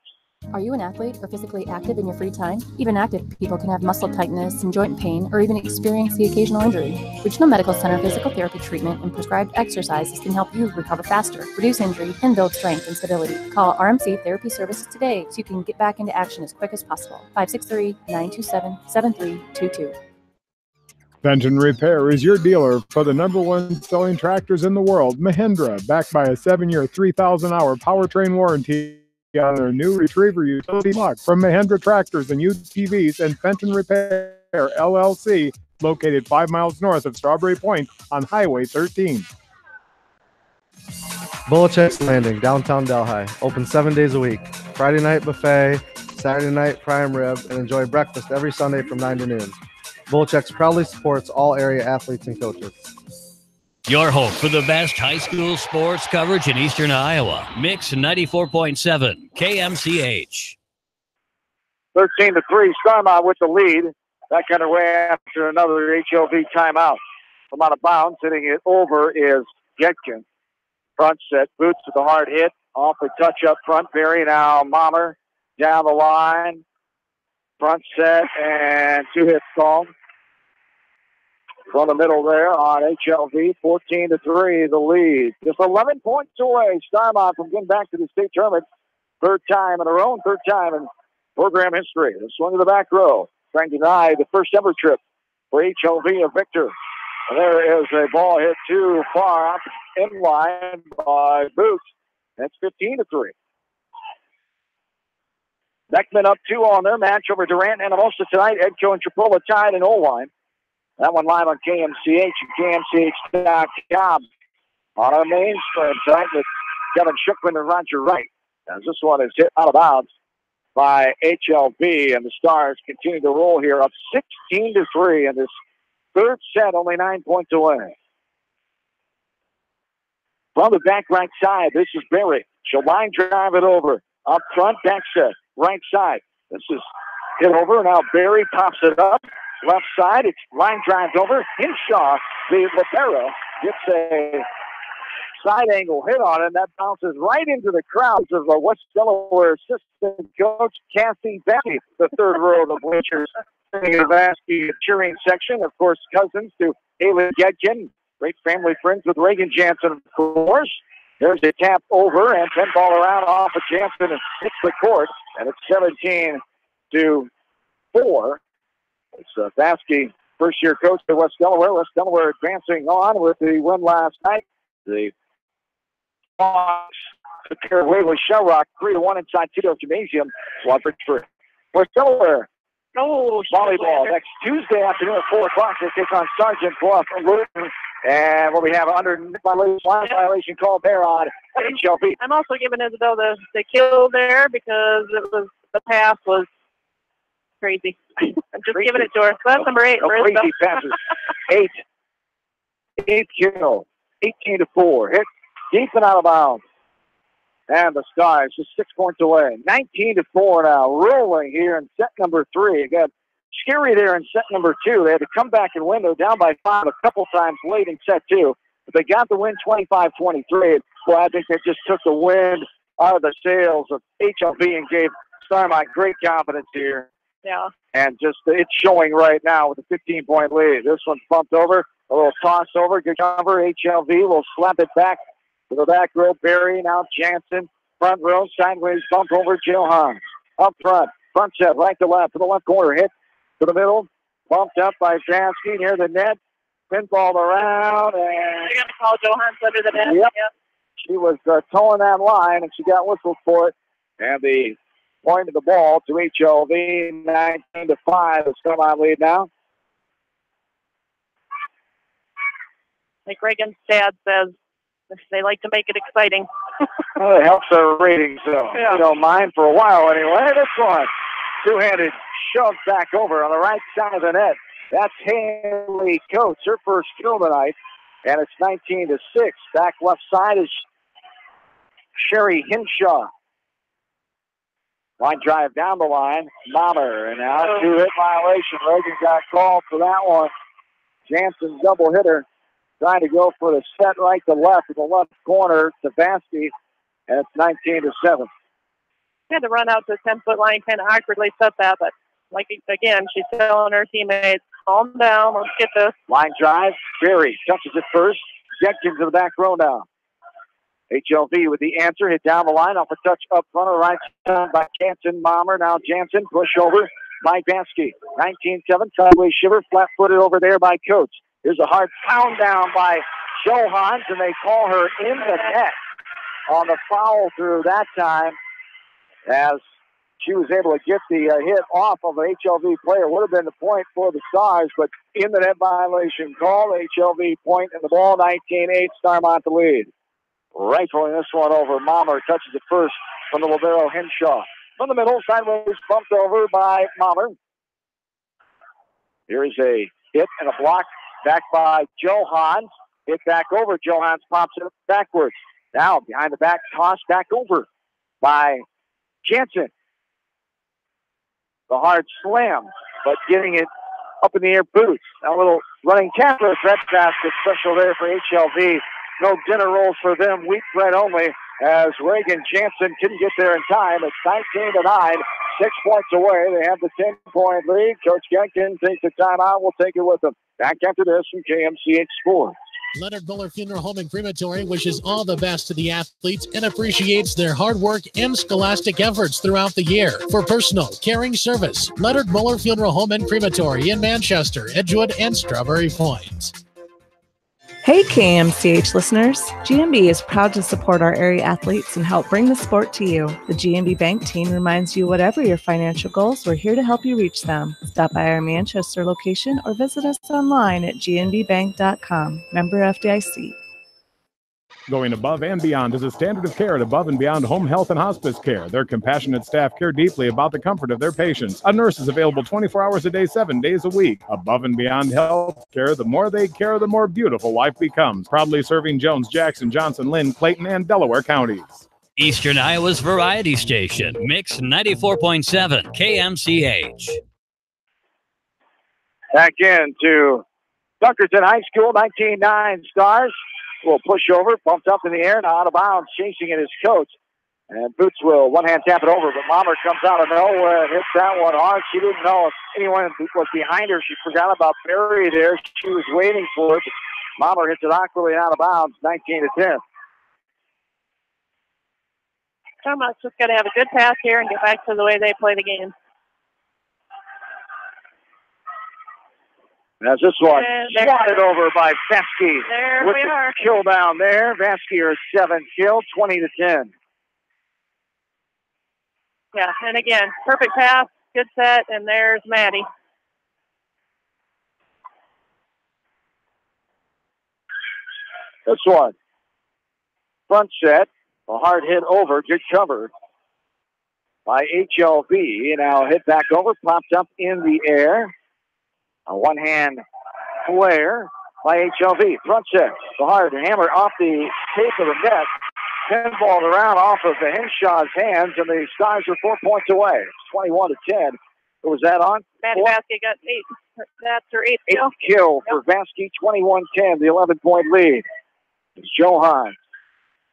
Are you an athlete or physically active in your free time? Even active people can have muscle tightness and joint pain or even experience the occasional injury. Regional Medical Center physical therapy treatment and prescribed exercises can help you recover faster, reduce injury, and build strength and stability. Call RMC Therapy Services today so you can get back into action as quick as possible. 563-927-7322. Fenton Repair is your dealer for the #1 selling tractors in the world, Mahindra, backed by a 7-year, 3,000-hour powertrain warranty on their new Retriever utility lock from Mahindra Tractors and UTVs and Fenton Repair, LLC, located 5 miles north of Strawberry Point on Highway 13. Belichick's Landing, downtown Delhi, open 7 days a week. Friday night buffet, Saturday night prime rib, and enjoy breakfast every Sunday from 9 to noon. Belichick's proudly supports all area athletes and coaches. Your home for the best high school sports coverage in Eastern Iowa. Mix 94.7 KMCH. 13-3, Starmont with the lead. Back underway after another HLV timeout. From out of bounds, hitting it over is Getkin. Front set, Boots with the hard hit. Off the touch up front. Barry now Mahler down the line. Front set and 2 hits called. From the middle there on HLV, 14-3, the lead. Just 11 points away, Starmont from getting back to the state tournament. Third time in a row, third time in program history. The swing of the back row, trying to deny the first ever trip for HLV of Victor. And there is a ball hit too far out in line by Boots. That's 15-3. Beckman up 2 on their match over Durant and Amosta tonight. Edco and Chipola tied in O-line. That one live on KMCH and KMCH.com. On our main stream tonight with Kevin Schuckman and Roger Wright. As this one is hit out of bounds by HLV, and the Stars continue to roll here up 16-3 in this third set, only 9 points away. From the back right side, this is Barry. She'll line drive it over. Up front, back set, right side. This is hit over. Now Barry pops it up. Left side, it's line drives over. Hinshaw, the libero, gets a side angle hit on it, and that bounces right into the crowds of the West Delaware assistant coach, Kathy Baskey, the third row of the bleachers. In the Baskey cheering section, of course, cousins to Haley Gedgen, great family friends with Reagan Jansen, of course. There's a tap over and pinball around off of Jansen and hits the court. And it's 17-4. It's Vasky, first-year coach at West Delaware. West Delaware advancing on with the win last night. The Hawks took care of Waverly Shell Rock 3-1 inside Tito Gymnasium. Watford for West Delaware. Volleyball next Tuesday afternoon at 4 o'clock. They take on Sergeant Bluff Luton. And what we have under violation called there on HLV. I'm also giving Isabel the kill there because the pass was crazy. I'm just giving it to her. So that's number 8 for Isabel. Crazy passes. 8 kill. 18-4. Hit deep and out of bounds. And the Stars just 6 points away. 19-4 now. Rolling here in set number 3. It got scary there in set number 2. They had to come back and win. They were down by 5 a couple times late in set 2. But they got the win 25-23. Well, I think they just took the wind out of the sails of HLV and gave Starmont great confidence here. Yeah. And just it's showing right now with a 15-point lead. This one's bumped over. A little toss over. Good cover. HLV will slap it back to the back row. Barry, now Jansen. Front row, sideways bump over Johan. Up front. Front set, right to left. To the left corner. Hit to the middle. Bumped up by Vasky near the net. Pinball around. And they're going to call Johan's under the net. Yep. She was towing that line, and she got whistled for it. And the point of the ball to HLV, 19-5. The Starmont lead now. Like Reagan's dad says, they like to make it exciting. Well, it helps our ratings, so you don't mind for a while anyway. This one, two-handed shove back over on the right side of the net. That's Haley Coates, her first kill tonight, and it's 19-6. Back left side is Sherry Hinshaw. Line drive down the line, Mommer, and now two-hit violation. Reagan got called for that one. Jansen's double hitter. Trying to go for the set right to left in the left corner to Vasky, and it's 19-7. Had to run out to the 10-foot line, kind of awkwardly set that, but like again, she's telling her teammates, calm down, let's get this. Line drive, Berry touches it first, Jenkins in the back row now. HLV with the answer, hit down the line off a touch up front, right side by Jansen. Mommer, now Jansen, push over by Vasky. 19-7, sideways shiver, flat-footed over there by Coates. Here's a hard pound down by Johans, and they call her in the net on the foul through that time as she was able to get the hit off of an HLV player. Would have been the point for the Stars, but in the net violation call. HLV point in the ball, 19-8, Starmont the lead. Rifling this one over. Mommer touches it first from the libero Henshaw. From the middle, sideways bumped over by Mommer. Here is a hit and a block. Back by Johans. Hit back over. Johans pops it backwards. Now behind the back, toss back over by Jansen. The hard slam, but getting it up in the air boots. A little running tackler threat basket special there for HLV. No dinner rolls for them. Wheat bread only as Reagan Jansen couldn't get there in time. It's 19-9. 6 points away. They have the 10-point lead. Coach Jenkins takes the timeout. We'll take it with them. Back after this from KMCH Sports. Leonard Miller Funeral Home and Crematory wishes all the best to the athletes and appreciates their hard work and scholastic efforts throughout the year. For personal, caring service, Leonard Miller Funeral Home and Crematory in Manchester, Edgewood, and Strawberry Point. Hey KMCH listeners, GMB is proud to support our area athletes and help bring the sport to you. The GMB Bank team reminds you whatever your financial goals, we're here to help you reach them. Stop by our Manchester location or visit us online at gnbbank.com. Member FDIC. Going above and beyond is a standard of care at Above and Beyond Home Health and Hospice Care. Their compassionate staff care deeply about the comfort of their patients. A nurse is available 24 hours a day, 7 days a week. Above and Beyond Health Care, the more they care, the more beautiful life becomes. Proudly serving Jones, Jackson, Johnson, Lynn, Clayton, and Delaware counties. Eastern Iowa's variety station, Mix 94.7 KMCH. Back into Dunkerton High School, 19-9 Stars. Will push over, bumped up in the air, now out of bounds, chasing it is Coates. And Boots will one-hand tap it over, but Mommer comes out of nowhere and hits that one hard. She didn't know if anyone was behind her. She forgot about Barry there. She was waiting for it. Mommer hits it awkwardly out of bounds, 19-10. Starmont's just got to have a good pass here and get back to the way they play the game. As this one swatted over by Vasky. There with we the are. kill down there. Vasky are 7 kill, 20-10. Yeah, and again, perfect pass, good set, and there's Maddie. This one, front set, a hard hit over, good cover by HLV. Now hit back over, popped up in the air. A one-hand flare by HLV. Front set, the hard hammer off the tape of the net. Pinballed around off of the Henshaw's hands, and the Stars are 4 points away. It's 21-10. Who was that on? Maddie Vasky got 8. That's her 8th kill. 8th kill for Vasky, 21-10, the 11-point lead. It's Johan.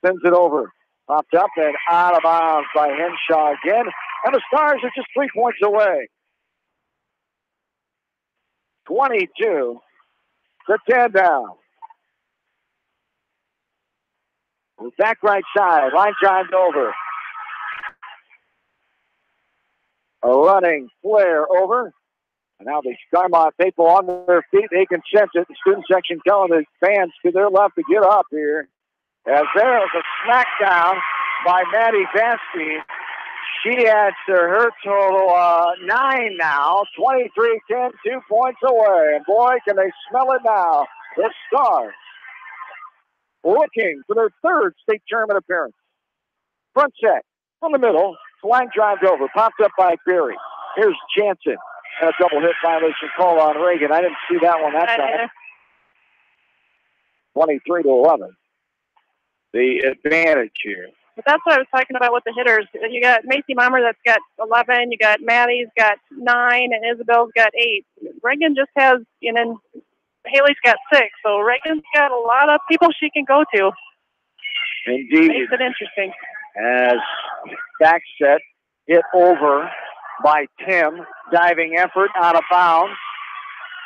Sends it over. Popped up and out of bounds by Henshaw again. And the Stars are just 3 points away. 22-10 down. Back right side. Line drives over. A running flare over. And now the Starmont people on their feet. They can sense it. The student section telling the fans to their left to get up here. As there is a smackdown by Maddie Vasky. She adds to her total 9 now. 23-10, 2 points away. And boy, can they smell it now. The Stars looking for their 3rd state tournament appearance. Front set from the middle. Line drive over. Popped up by Berry. Here's Jansen. And a double hit violation call on Reagan. I didn't see that one that time. 23-11. The advantage here. But that's what I was talking about with the hitters. You got Macy Mommer that's got 11. You got Maddie's got 9, and Isabel's got 8. Reagan just has, Haley's got 6. So Reagan's got a lot of people she can go to. Indeed. Makes it interesting. As back set hit over by Tim. Diving effort out of bounds.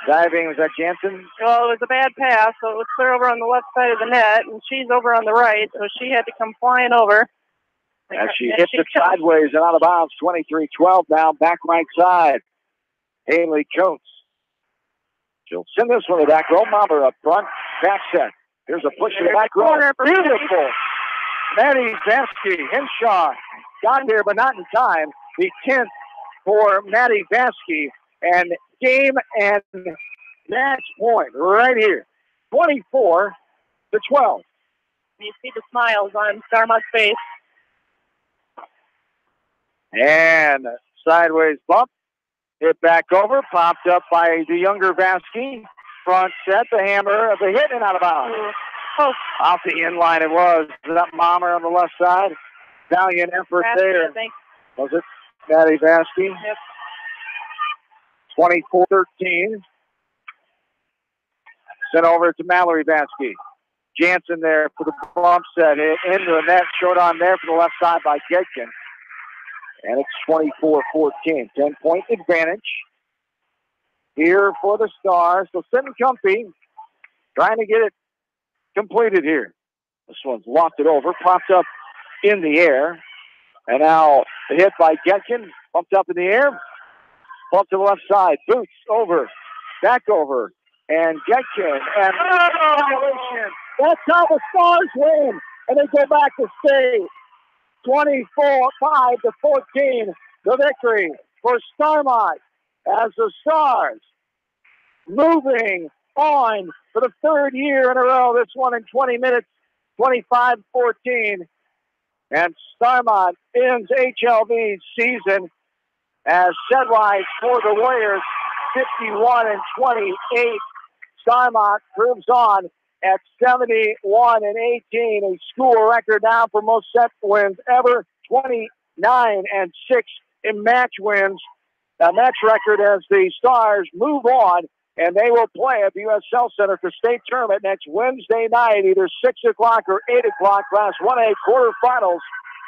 Diving, was that Jansen? Well, it was a bad pass, so it was clear over on the left side of the net, and she's over on the right, so she had to come flying over. As she hits it sideways and out of bounds, 23-12 now, back right side. Haley Coates. She'll send this one to the back row. Mommer up front. Back set. Here's a push to the back row. Beautiful. Maddie Vasky. Henshaw got there, but not in time. The 10th for Maddie Vasky. And game and match point right here. 24-12. You see the smiles on Starmont's face. And sideways bump. Hit back over. Popped up by the younger Vasky. Front set. The hammer of the hit and out of bounds. Oh. Off the in line it was. That Mommer on the left side. Valiant effort Vasky, there. I think. Was it Maddie Vasky? Yep. 24-13. Sent over to Mallory Vasky. Jansen there for the bump set. Hit into the net. Short on there for the left side by Gedkin. And it's 24-14. 10-point advantage here for the Stars. So sitting comfy. Trying to get it completed here. This one's locked it over. Popped up in the air. And now the hit by Gedkin. Bumped up in the air. Bump to the left side. Boots over. Back over. And Gedkin. And that's how the Stars win. And they go back to state. 24-5-14. The victory for Starmont as the Stars moving on for the 3rd year in a row. This one in 20 minutes. 25-14. And Starmont ends HLV's season as set-wise for the Warriors, 51-28. Starmont proves on at 71-18, a school record now for most set wins ever, 29-6 in match wins. A match record as the Stars move on, and they will play at the U.S. Health Center for state tournament next Wednesday night, either 6 o'clock or 8 o'clock, Class 1A quarterfinals.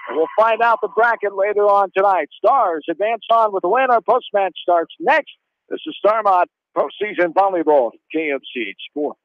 And we'll find out the bracket later on tonight. Stars advance on with the win. Our post-match starts next. This is Starmont Postseason Volleyball, KMCH Sports.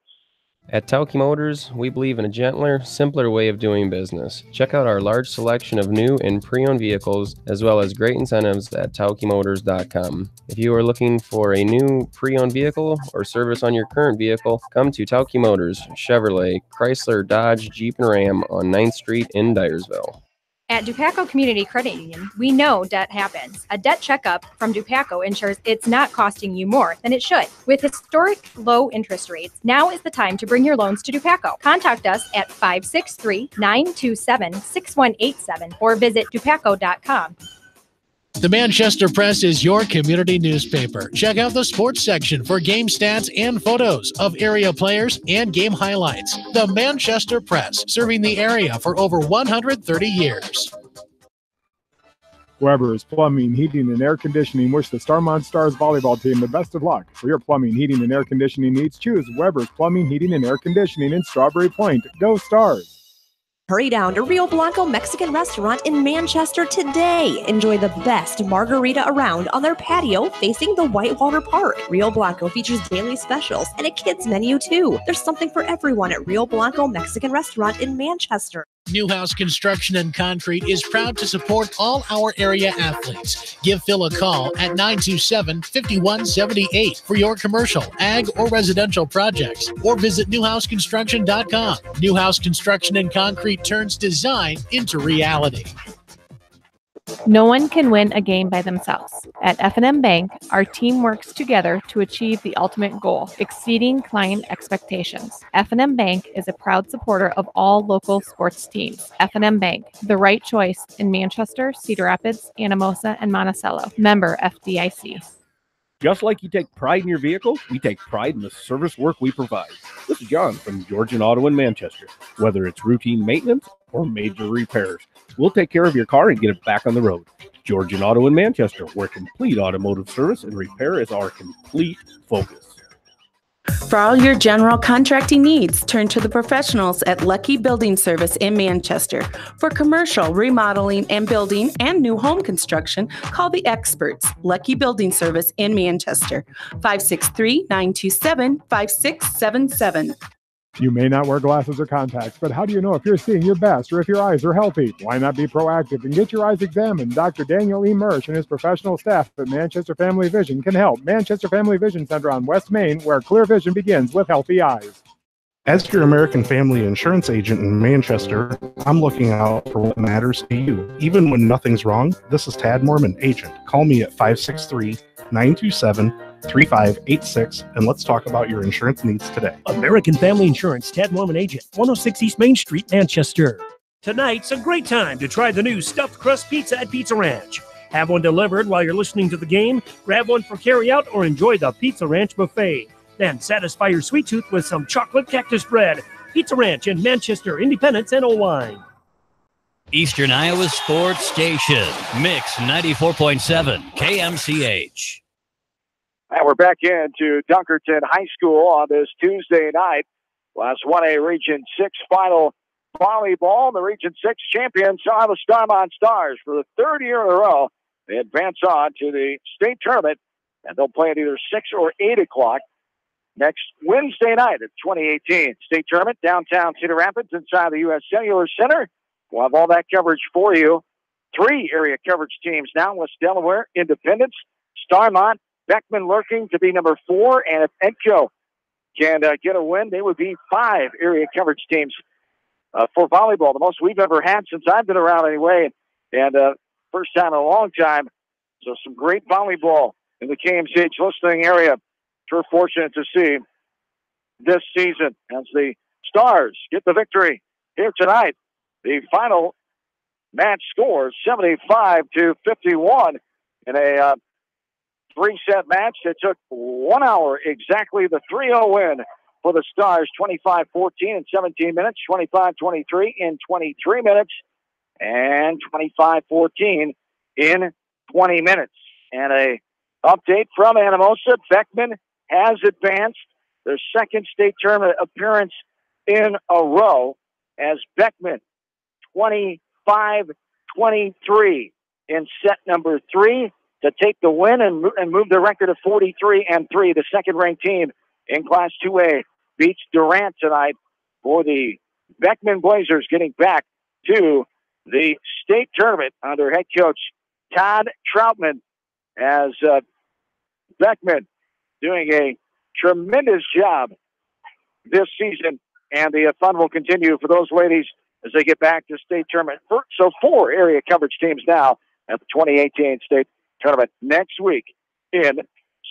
At Tauke Motors, we believe in a gentler, simpler way of doing business. Check out our large selection of new and pre-owned vehicles, as well as great incentives at taukemotors.com. If you are looking for a new pre-owned vehicle or service on your current vehicle, come to Tauke Motors, Chevrolet, Chrysler, Dodge, Jeep, and Ram on 9th Street in Dyersville. At Dupaco Community Credit Union, we know debt happens. A debt checkup from Dupaco ensures it's not costing you more than it should. With historic low interest rates, now is the time to bring your loans to Dupaco. Contact us at 563-927-6187 or visit dupaco.com. The Manchester Press is your community newspaper. Check out the sports section for game stats and photos of area players and game highlights. The Manchester Press, serving the area for over 130 years. Weber's Plumbing, Heating, and Air Conditioning wish the Starmont Stars volleyball team the best of luck. For your plumbing, heating, and air conditioning needs, choose Weber's Plumbing, Heating, and Air Conditioning in Strawberry Point. Go Stars! Hurry down to Rio Blanco Mexican Restaurant in Manchester today. Enjoy the best margarita around on their patio facing the Whitewater Park. Rio Blanco features daily specials and a kids menu too. There's something for everyone at Rio Blanco Mexican Restaurant in Manchester. Newhouse Construction and Concrete is proud to support all our area athletes. Give Phil a call at 927-5178 for your commercial, ag, or residential projects, or visit newhouseconstruction.com. Newhouse Construction and Concrete turns design into reality. No one can win a game by themselves. At F&M Bank, our team works together to achieve the ultimate goal, exceeding client expectations. F&M Bank is a proud supporter of all local sports teams. F&M Bank, the right choice in Manchester, Cedar Rapids, Anamosa, and Monticello. Member FDIC. Just like you take pride in your vehicle, we take pride in the service work we provide. This is John from Georgian Auto in Manchester. Whether it's routine maintenance or major repairs, we'll take care of your car and get it back on the road. Georgian Auto in Manchester, where complete automotive service and repair is our complete focus. For all your general contracting needs, turn to the professionals at Lucky Building Service in Manchester. For commercial, remodeling, and building and new home construction, call the experts, Lucky Building Service in Manchester, 563-927-5677. You may not wear glasses or contacts, but how do you know if you're seeing your best or if your eyes are healthy? Why not be proactive and get your eyes examined? Dr. Daniel E. Mersch and his professional staff at Manchester Family Vision can help. Manchester Family Vision Center on West Main, where clear vision begins with healthy eyes. As your American Family Insurance agent in Manchester, I'm looking out for what matters to you. Even when nothing's wrong, this is Tad Mormon, agent. Call me at 563-927-3586, and let's talk about your insurance needs today. American Family Insurance, Tad Mormon agent, 106 East Main Street, Manchester. Tonight's a great time to try the new stuffed crust pizza at Pizza Ranch. Have one delivered while you're listening to the game, grab one for carryout, or enjoy the Pizza Ranch buffet. Then satisfy your sweet tooth with some chocolate cactus bread. Pizza Ranch in Manchester, Independence, and Owine. Eastern Iowa Sports Station, Mix 94.7 KMCH. And we're back into Dunkerton High School on this Tuesday night. Last 1A Region 6 final volleyball. The Region 6 champions are the Starmont Stars. For the third year in a row, they advance on to the state tournament, and they'll play at either 6 or 8 o'clock next Wednesday night at 2018 state tournament, downtown Cedar Rapids inside the U.S. Cellular Center. We'll have all that coverage for you. 3 area coverage teams now: West Delaware, Independence, Starmont, Beckman lurking to be number 4, and if Edco can get a win, they would be 5 area coverage teams for volleyball, the most we've ever had since I've been around anyway, and first time in a long time. So some great volleyball in the KMCH listening area. We're fortunate to see this season as the Stars get the victory here tonight. The final match score 75-51 in a 3-set match that took 1 hour exactly. The 3-0 win for the Stars, 25-14 in 17 minutes, 25-23 in 23 minutes, and 25-14 in 20 minutes. And a update from Anamosa: Beckman has advanced their second state tournament appearance in a row as Beckman 25-23 in set number 3 to take the win and move the record to 43-3, the second-ranked team in Class 2A beats Durant tonight for the Beckman Blazers, getting back to the state tournament under head coach Todd Troutman, as Beckman doing a tremendous job this season, and the fun will continue for those ladies as they get back to state tournament. So 4 area coverage teams now at the 2018 state tournament next week in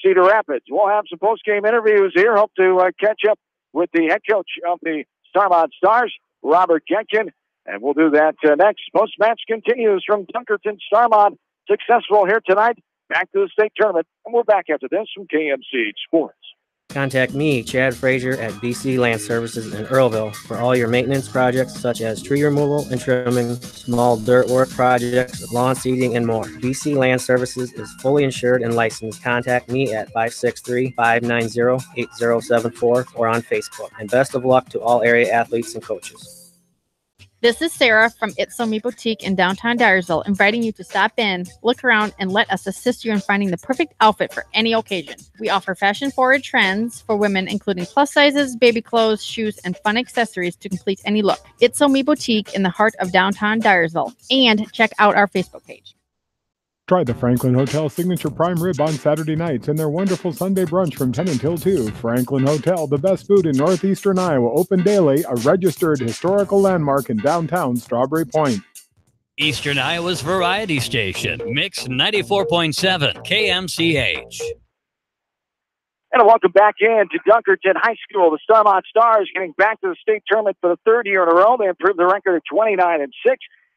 Cedar Rapids. We'll have some post-game interviews here. Hope to catch up with the head coach of the Starmont Stars, Robert Genkin, and we'll do that next. Post-match continues from Dunkerton. Starmont successful here tonight. Back to the state tournament, and we're back after this from KMCH Sports. Contact me, Chad Frazier, at BC Land Services in Earlville for all your maintenance projects such as tree removal and trimming, small dirt work projects, lawn seeding, and more. BC Land Services is fully insured and licensed. Contact me at 563-590-8074 or on Facebook. And best of luck to all area athletes and coaches. This is Sarah from It's So Me Boutique in downtown Dyersville, inviting you to stop in, look around, and let us assist you in finding the perfect outfit for any occasion. We offer fashion-forward trends for women, including plus sizes, baby clothes, shoes, and fun accessories to complete any look. It's So Me Boutique in the heart of downtown Dyersville. And check out our Facebook page. Try the Franklin Hotel Signature Prime Rib on Saturday nights and their wonderful Sunday brunch from 10 until 2. Franklin Hotel, the best food in northeastern Iowa, open daily, a registered historical landmark in downtown Strawberry Point. Eastern Iowa's variety station, Mix 94.7 KMCH. And welcome back in to Dunkerton High School. The Starmont Stars getting back to the state tournament for the 3rd year in a row. They improved their record to 29-6,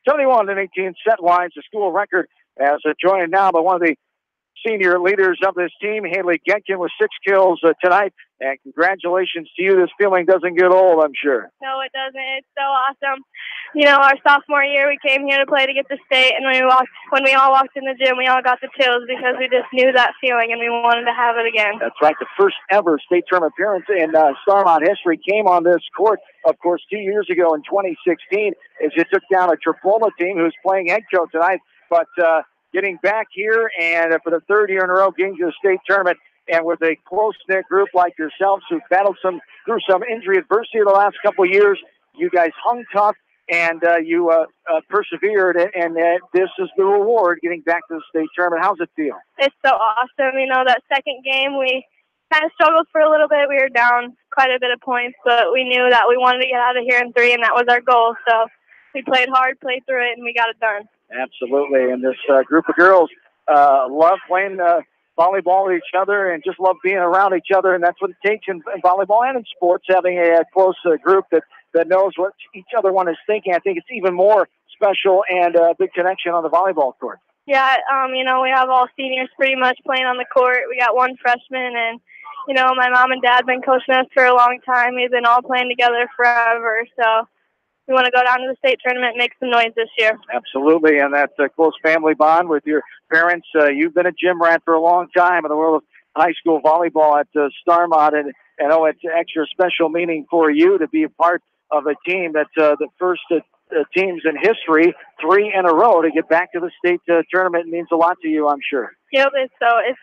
71-18 set-wise, the school record, as joined now by one of the senior leaders of this team, Haley Genkin, with 6 kills tonight. And congratulations to you. This feeling doesn't get old, I'm sure. No, it doesn't. It's so awesome. You know, our sophomore year, we came here to play to get the state, and when we all walked in the gym, we all got the chills because we just knew that feeling, and we wanted to have it again. That's right. The first ever state tournament appearance in Starmont history came on this court, of course, 2 years ago in 2016, as it took down a Tripoma team who's playing head coach tonight. But getting back here and for the 3rd year in a row, getting to the state tournament, and with a close-knit group like yourselves who've battled through some injury adversity the last couple of years, you guys hung tough and you persevered, and this is the reward, getting back to the state tournament. How's it feel? It's so awesome. You know, that second game, we kind of struggled for a little bit. We were down quite a bit of points, but we knew that we wanted to get out of here in 3, and that was our goal. So we played hard, played through it, and we got it done. Absolutely. And this group of girls love playing volleyball with each other and just love being around each other. And that's what it takes in volleyball and in sports, having a close group that knows what each other one is thinking. I think it's even more special and a big connection on the volleyball court. Yeah, you know, we have all seniors pretty much playing on the court. We got 1 freshman, and, you know, my mom and dad have been coaching us for a long time. We've been all playing together forever. So we want to go down to the state tournament and make some noise this year. Absolutely, and that close family bond with your parents. You've been a gym rat for a long time in the world of high school volleyball at Starmont, and it's extra special meaning for you to be a part of a team that's the first teams in history, 3 in a row, to get back to the state tournament. It means a lot to you, I'm sure. Yep, it's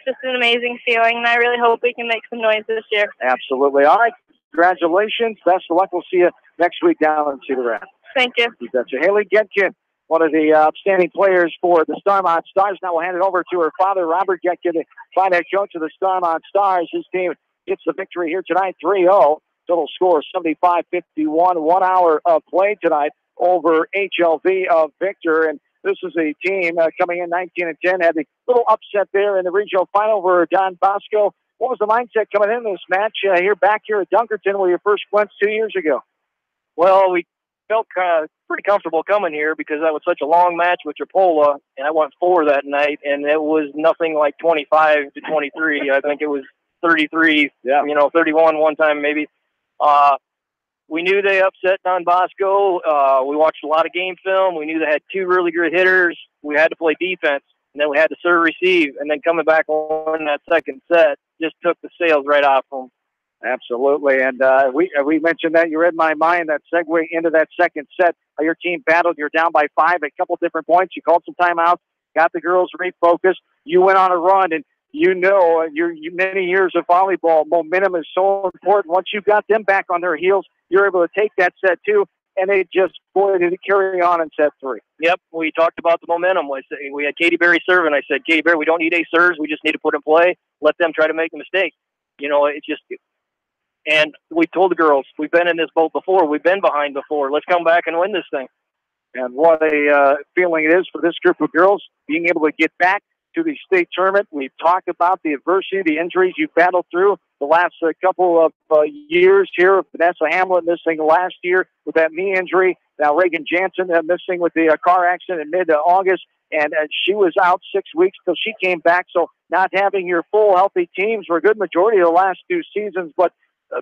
just an amazing feeling, and I really hope we can make some noise this year. Absolutely. All right, congratulations. Best of luck. We'll see you next week down in Cedar Rapids. Thank you. You betcha. Haley Genkin, one of the outstanding players for the Starmont Stars. Now we'll hand it over to her father, Robert Genkin, the finance coach of the Starmont Stars. His team gets the victory here tonight, 3-0. Total score 75-51. 1 hour of play tonight over HLV of Victor. And this is a team coming in 19-10. Had a little upset there in the regional final over Don Bosco. What was the mindset coming in this match back here at Dunkerton where you first went 2 years ago? Well, we felt pretty comfortable coming here because that was such a long match with Tripoma, and I went 4 that night, and it was nothing like 25-23. I think it was 33, 31 one time maybe. We knew they upset Don Bosco. We watched a lot of game film. We knew they had 2 really good hitters. We had to play defense, and then we had to serve receive, and then coming back on that second set just took the sails right off them. Absolutely, and we mentioned that. You read my mind, that segue into that second set. Your team battled. You're down by 5 at a couple different points. You called some timeouts, got the girls refocused. You went on a run, and you know, your many years of volleyball, momentum is so important. Once you've got them back on their heels, you're able to take that set two, and they just, boy, did it carry on in set three. Yep, we talked about the momentum. We had Katie Berry serving. I said, Katie Berry, we don't need ace serves. We just need to put in play. Let them try to make a mistake. You know, it's just, and we told the girls, we've been in this boat before. We've been behind before. Let's come back and win this thing. And what a feeling it is for this group of girls, being able to get back to the state tournament. We've talked about the adversity, the injuries you've battled through the last couple of years here. Vanessa Hamlin missing last year with that knee injury. Now Reagan Jansen missing with the car accident in mid-August, and she was out 6 weeks till she came back. So not having your full healthy teams for a good majority of the last two seasons, but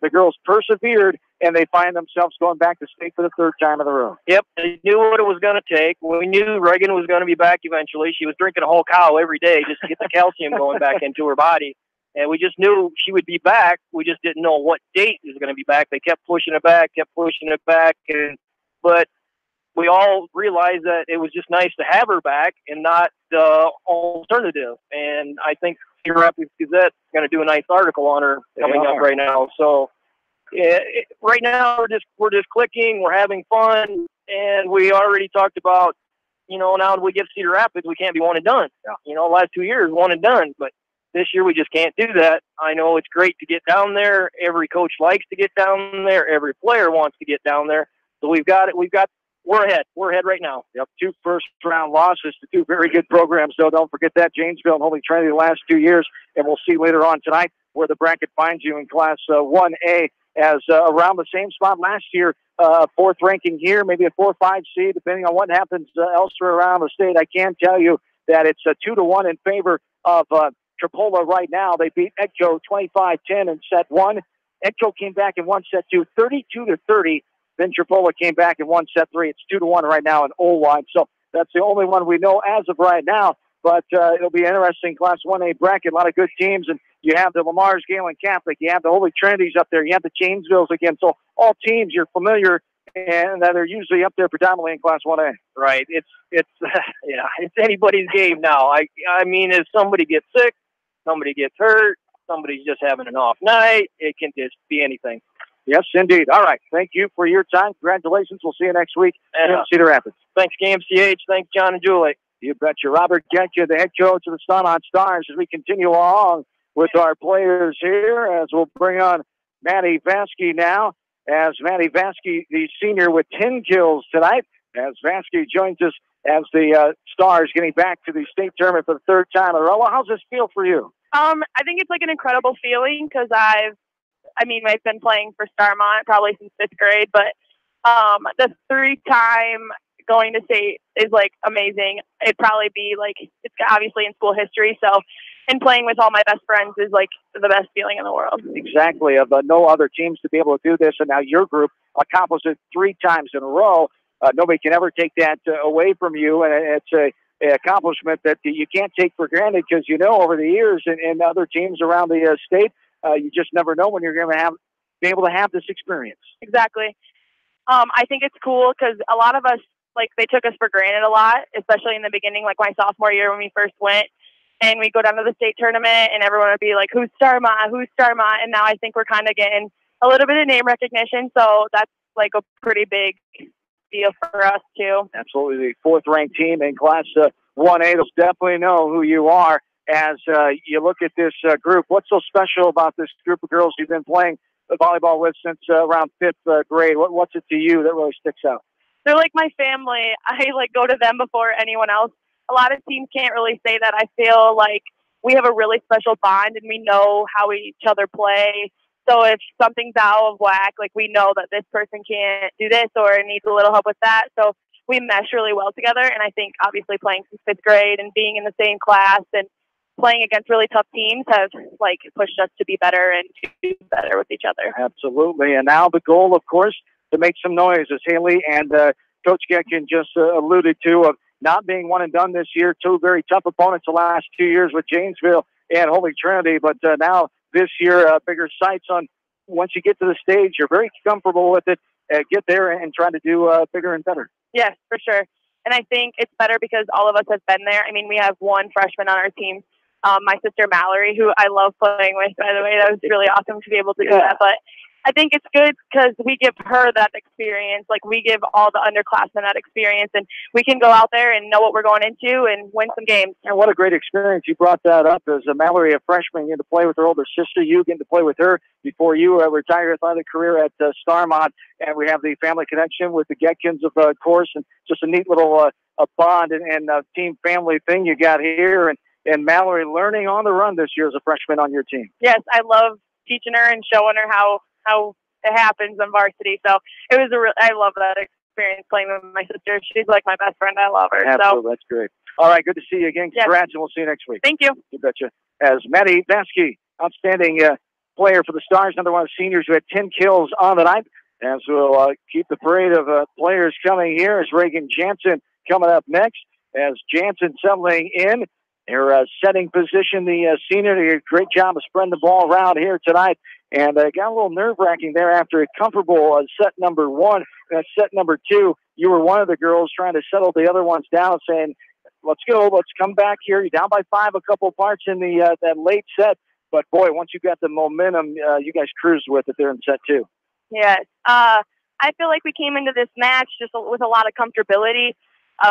the girls persevered, and they find themselves going back to state for the third time in a row. Yep, they knew what it was going to take. We knew Reagan was going to be back eventually. She was drinking a whole cow every day just to get the calcium going back into her body. And we just knew she would be back. We just didn't know what date she was going to be back. They kept pushing it back. But we all realized that it was just nice to have her back and not the alternative. And I think Cedar Rapids Gazette is going to do a nice article on her coming up right now. So right now we're just clicking, we're having fun, and we already talked about, you know, now we get Cedar Rapids, we can't be one and done. Yeah. You know, last 2 years, one and done, but this year we just can't do that. I know it's great to get down there. Every coach likes to get down there. Every player wants to get down there. So we're ahead. We're ahead right now. Yep, 2 first-round losses to 2 very good programs, though. Don't forget that, Janesville and Holy Trinity the last 2 years. And we'll see later on tonight where the bracket finds you in Class 1A, as around the same spot last year, 4th ranking here, maybe a 4-5 seed, depending on what happens elsewhere around the state. I can tell you that it's 2-1 in favor of Tripola right now. They beat Edco 25-10 in set 1. Edco came back and won set 2, 32-30. Then Tripola came back and won set 3. It's 2-1 right now in Old-Line. So that's the only one we know as of right now. But it'll be an interesting Class 1A bracket. A lot of good teams. And you have the Lamar's Galen Catholic. You have the Holy Trinities up there. You have the Janesvilles again. So all teams you're familiar, and that are usually up there predominantly in Class 1A. Right. It's yeah, it's anybody's game now. I mean, if somebody gets sick, somebody gets hurt, somebody's just having an off night, it can just be anything. Yes, indeed. All right. Thank you for your time. Congratulations. We'll see you next week in Cedar Rapids. Thanks, KMCH. Thanks, John and Julie. You betcha. Robert Getcha, the head coach of the Starmont Stars, as we continue along with our players here, as we'll bring on Maddie Vasky now, as Maddie Vasky, the senior, with 10 kills tonight, as Vasky joins us as the Stars getting back to the state tournament for the 3rd time in a row. How's this feel for you? I think it's like an incredible feeling because I've been playing for Starmont probably since 5th grade, but the 3-time going to state is like amazing. It'd probably be like, it's obviously in school history. So, and playing with all my best friends is like the best feeling in the world. Exactly. Of no other teams to be able to do this. And now your group accomplished it 3 times in a row. Nobody can ever take that away from you. And it's an accomplishment that you can't take for granted because, you know, over the years and other teams around the state, you just never know when you're going to be able to have this experience. Exactly. I think it's cool because a lot of us, like, they took us for granted a lot, especially in the beginning, like my sophomore year when we first went. And we go down to the state tournament and everyone would be like, who's Starmont? Who's Starmont? And now I think we're kind of getting a little bit of name recognition. So that's like a pretty big deal for us too. Absolutely. The 4th ranked team in Class 1A. They'll definitely know who you are as you look at this group. What's so special about this group of girls you've been playing volleyball with since around 5th grade? What's it to you that really sticks out? They're like my family. I like go to them before anyone else. A lot of teams can't really say that. I feel like we have a really special bond and we know how each other play. So if something's out of whack, like we know that this person can't do this or needs a little help with that. So we mesh really well together. And I think obviously playing since 5th grade and being in the same class and playing against really tough teams have like pushed us to be better and to do better with each other. Absolutely. And now the goal, of course, to make some noise, as Haley and Coach Getkin just alluded to, of not being one and done this year. 2 very tough opponents the last 2 years with Janesville and Holy Trinity, but now this year, bigger sights on once you get to the stage, you're very comfortable with it. Get there and try to do bigger and better. Yes, for sure. And I think it's better because all of us have been there. I mean, we have 1 freshman on our team my sister Mallory, who I love playing with, by the way. That was really awesome to be able to do that. But I think it's good because we give her that experience. Like, we give all the underclassmen that experience, and we can go out there and know what we're going into and win some games. And what a great experience. You brought that up as Mallory, a freshman, getting to play with her older sister. You getting to play with her before you retired your athletic career at Starmont. And we have the family connection with the Getkins, of course, and just a neat little a bond and team family thing you got here. And Mallory learning on the run this year as a freshman on your team. Yes, I love teaching her and showing her how it happens on varsity. So it was I love that experience playing with my sister. She's like my best friend. I love her. Absolutely. So. That's great. All right. Good to see you again. Congrats, and we'll see you next week. Thank you. You betcha. As Maddie Vasky, outstanding player for the Stars, another one of the seniors who had 10 kills on the night. As we'll keep the parade of players coming here, as Reagan Jansen coming up next. As Jansen settling in. They're setting position. The senior did a great job of spreading the ball around here tonight. And got a little nerve-wracking there after a comfortable set number one. Set number two, you were one of the girls trying to settle the other ones down, saying, let's go, let's come back here. You're down by 5 a couple parts in the that late set. But, boy, once you got the momentum, you guys cruised with it there in set two. Yes. I feel like we came into this match just with a lot of comfortability.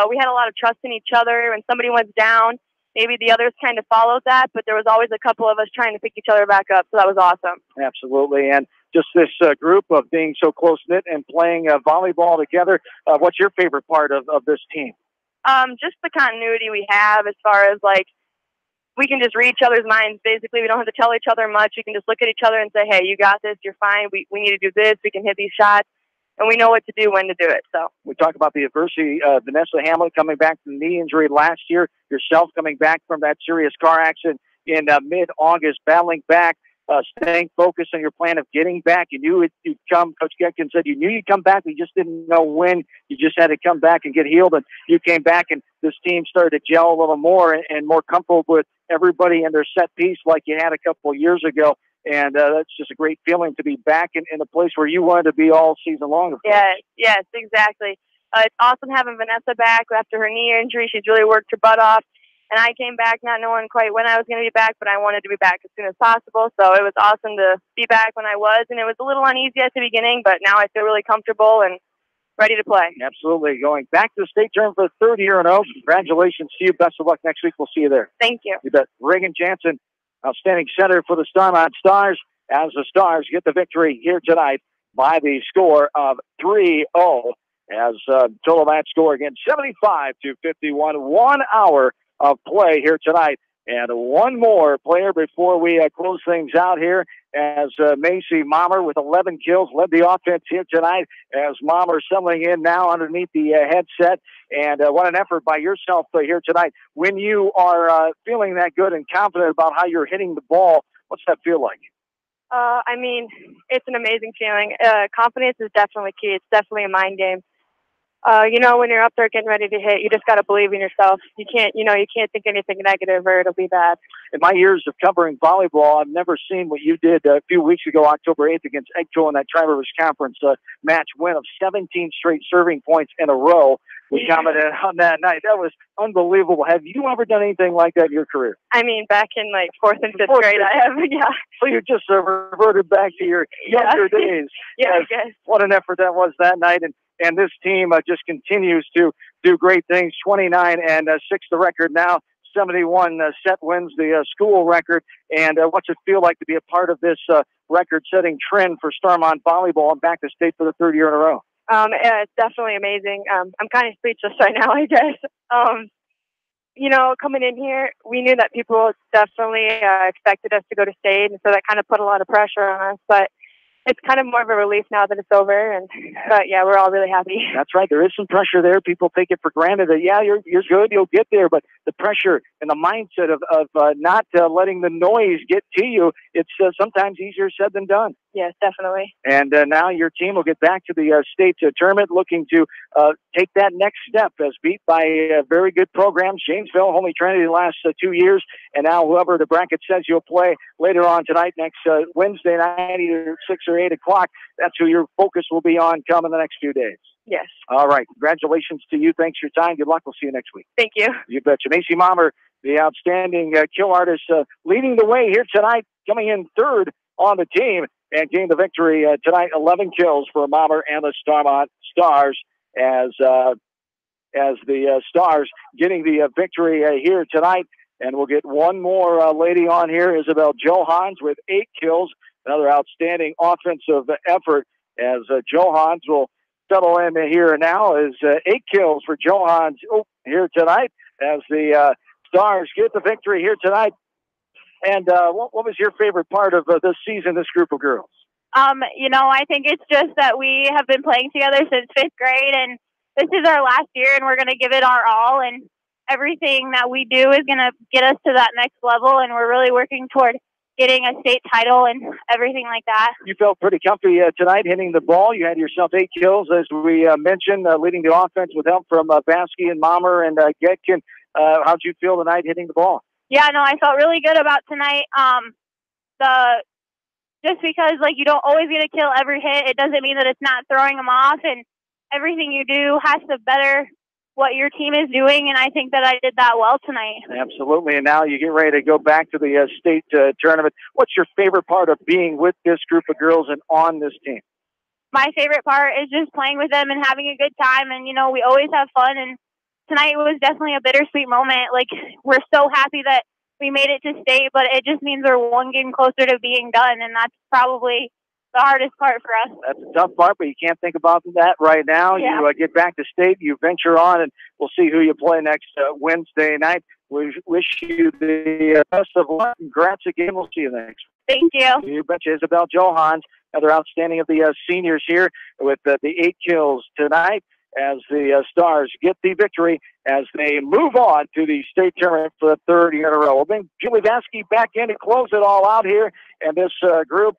We had a lot of trust in each other. When somebody went down, maybe the others kind of followed that, but there was always a couple of us trying to pick each other back up, so that was awesome. Absolutely, and just this group of being so close-knit and playing volleyball together, what's your favorite part of this team? Just the continuity we have as far as, like, we can just read each other's minds. Basically, we don't have to tell each other much. You can just look at each other and say, hey, you got this, you're fine, we need to do this, we can hit these shots. And we know what to do, when to do it. So we talk about the adversity. Vanessa Hamlet coming back from the knee injury last year. Yourself coming back from that serious car accident in mid-August, battling back, staying focused on your plan of getting back. You knew you'd come. Coach Getkin said you knew you'd come back. You just didn't know when. You just had to come back and get healed. And you came back, and this team started to gel a little more and more comfortable with everybody in their set piece like you had a couple of years ago. And that's just a great feeling to be back in a place where you wanted to be all season long. Yes, exactly. It's awesome having Vanessa back after her knee injury. She's really worked her butt off. And I came back not knowing quite when I was going to be back, but I wanted to be back as soon as possible. So it was awesome to be back when I was. And it was a little uneasy at the beginning, but now I feel really comfortable and ready to play. Absolutely. Going back to the state tournament for the third year in a row. Congratulations to you. Best of luck next week. We'll see you there. Thank you. You bet. Reagan Jansen, outstanding center for the Starmont Stars, as the Stars get the victory here tonight by the score of 3-0. As total match score again, 75-51. 1 hour of play here tonight. And one more player before we close things out here, as Macy Mommer with 11 kills led the offense here tonight, as Mommer settling in now underneath the headset. And what an effort by yourself here tonight. When you are feeling that good and confident about how you're hitting the ball, what's that feel like? I mean, it's an amazing feeling. Confidence is definitely key. It's definitely a mind game. When you're up there getting ready to hit, you just got to believe in yourself. You can't think anything negative or it'll be bad. In my years of covering volleyball, I've never seen what you did a few weeks ago, October 8th, against Egco in that Tri-Rivers Conference match win of 17 straight serving points in a row. We commented on that night. That was unbelievable. Have you ever done anything like that in your career? I mean, back in like 4th and 5th grade, I have, yeah. So you just reverted back to your younger days. Yeah, I guess. What an effort that was that night. And this team just continues to do great things. 29-6 the record now. 71 set wins the school record. And what's it feel like to be a part of this record-setting trend for Starmont volleyball and back to state for the third year in a row? It's definitely amazing. I'm kind of speechless right now, I guess. Coming in here, we knew that people definitely expected us to go to state, and so that kind of put a lot of pressure on us. But it's kind of more of a relief now that it's over, but yeah, we're all really happy. That's right. There is some pressure there. People take it for granted that you're good, you'll get there, but the pressure and the mindset of not letting the noise get to you, it's sometimes easier said than done. Yes, definitely. And now your team will get back to the state tournament, looking to take that next step, as beat by very good programs, Janesville, Holy Trinity the last 2 years, and now whoever the bracket says you'll play later on tonight, next Wednesday night, either 6 or 8 o'clock. That's who your focus will be on coming the next few days. Yes. All right. Congratulations to you. Thanks for your time. Good luck. We'll see you next week. Thank you. You betcha. Macy Mommer the outstanding kill artist, leading the way here tonight, coming in third on the team and getting the victory tonight. 11 kills for Mommer and the Starmont Stars as the Stars getting the victory here tonight. And we'll get one more lady on here, Isabel Johans, with 8 kills. Another outstanding offensive effort as Johans will settle in here now. Is 8 kills for Johans here tonight as the Stars get the victory here tonight. And what was your favorite part of this season, this group of girls? I think it's just that we have been playing together since 5th grade, and this is our last year, and we're going to give it our all. And everything that we do is going to get us to that next level, and we're really working toward getting a state title and everything like that. You felt pretty comfy tonight hitting the ball. You had yourself 8 kills, as we mentioned, leading the offense with help from Baskey and Mommer and Getkin. How'd you feel tonight hitting the ball? Yeah, no, I felt really good about tonight. Just because, you don't always get a kill every hit, it doesn't mean that it's not throwing them off, and everything you do has to better what your team is doing, and I think that I did that well tonight. Absolutely, and now you get ready to go back to the state tournament. What's your favorite part of being with this group of girls and on this team? My favorite part is just playing with them and having a good time, and, we always have fun, and tonight was definitely a bittersweet moment. We're so happy that we made it to state, but it just means we're one game closer to being done, and that's probably the hardest part for us. That's a tough part, but you can't think about that right now. Yeah. You get back to state, you venture on, and we'll see who you play next Wednesday night. We wish you the best of luck. Congrats again. We'll see you next. Thank you. You betcha. Isabel Johans, another outstanding of the seniors here with the 8 kills tonight, as the Stars get the victory as they move on to the state tournament for the 3rd year in a row. We'll bring Julie Vasky back in to close it all out here. And this group,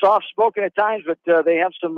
soft-spoken at times, but they have some,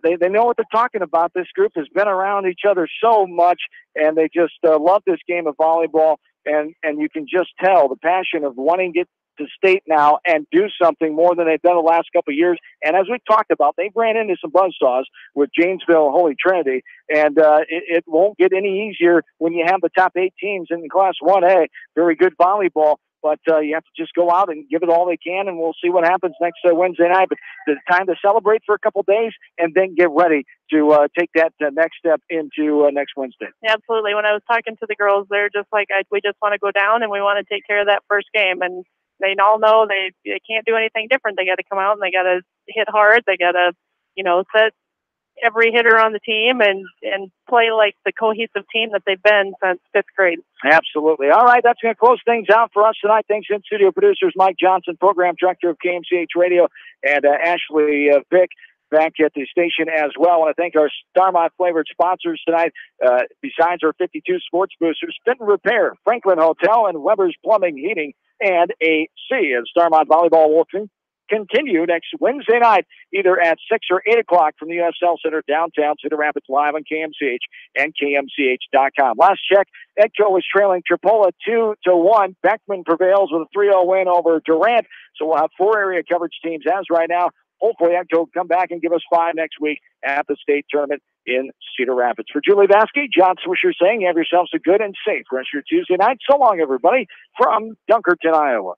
they know what they're talking about. This group has been around each other so much, and they just love this game of volleyball. And you can just tell the passion of wanting to get to state now and do something more than they've done the last couple of years. And as we talked about, they've ran into some buzzsaws with Janesville and Holy Trinity, and it won't get any easier when you have the top 8 teams in Class 1A. Very good volleyball, but you have to just go out and give it all they can, and we'll see what happens next Wednesday night. But it's time to celebrate for a couple of days and then get ready to take that next step into next Wednesday. Yeah, absolutely. When I was talking to the girls, they're just like, we just want to go down and we want to take care of that first game. And they all know they can't do anything different. They got to come out and they got to hit hard. They got to, set every hitter on the team and play like the cohesive team that they've been since 5th grade. Absolutely. All right, that's going to close things out for us tonight. Thanks in studio producers Mike Johnson, program director of KMCH Radio, and Ashley Vick back at the station as well. I want to thank our Starmont flavored sponsors tonight. Besides our 52 sports boosters, Fit and Repair, Franklin Hotel, and Weber's Plumbing, Heating, and AC. And Starmont Volleyball will continue next Wednesday night, either at 6 or 8 o'clock from the USL Center downtown Cedar Rapids, live on KMCH and KMCH.com. Last check, Edco is trailing Tripola 2-1. Beckman prevails with a 3-0 win over Durant. So we'll have 4 area coverage teams as right now. Hopefully, Edco will come back and give us 5 next week at the state tournament in Cedar Rapids. For Julie Vasky, John Swisher saying, have yourselves a good and safe rest of your Tuesday night. So long, everybody, from Dunkerton, Iowa.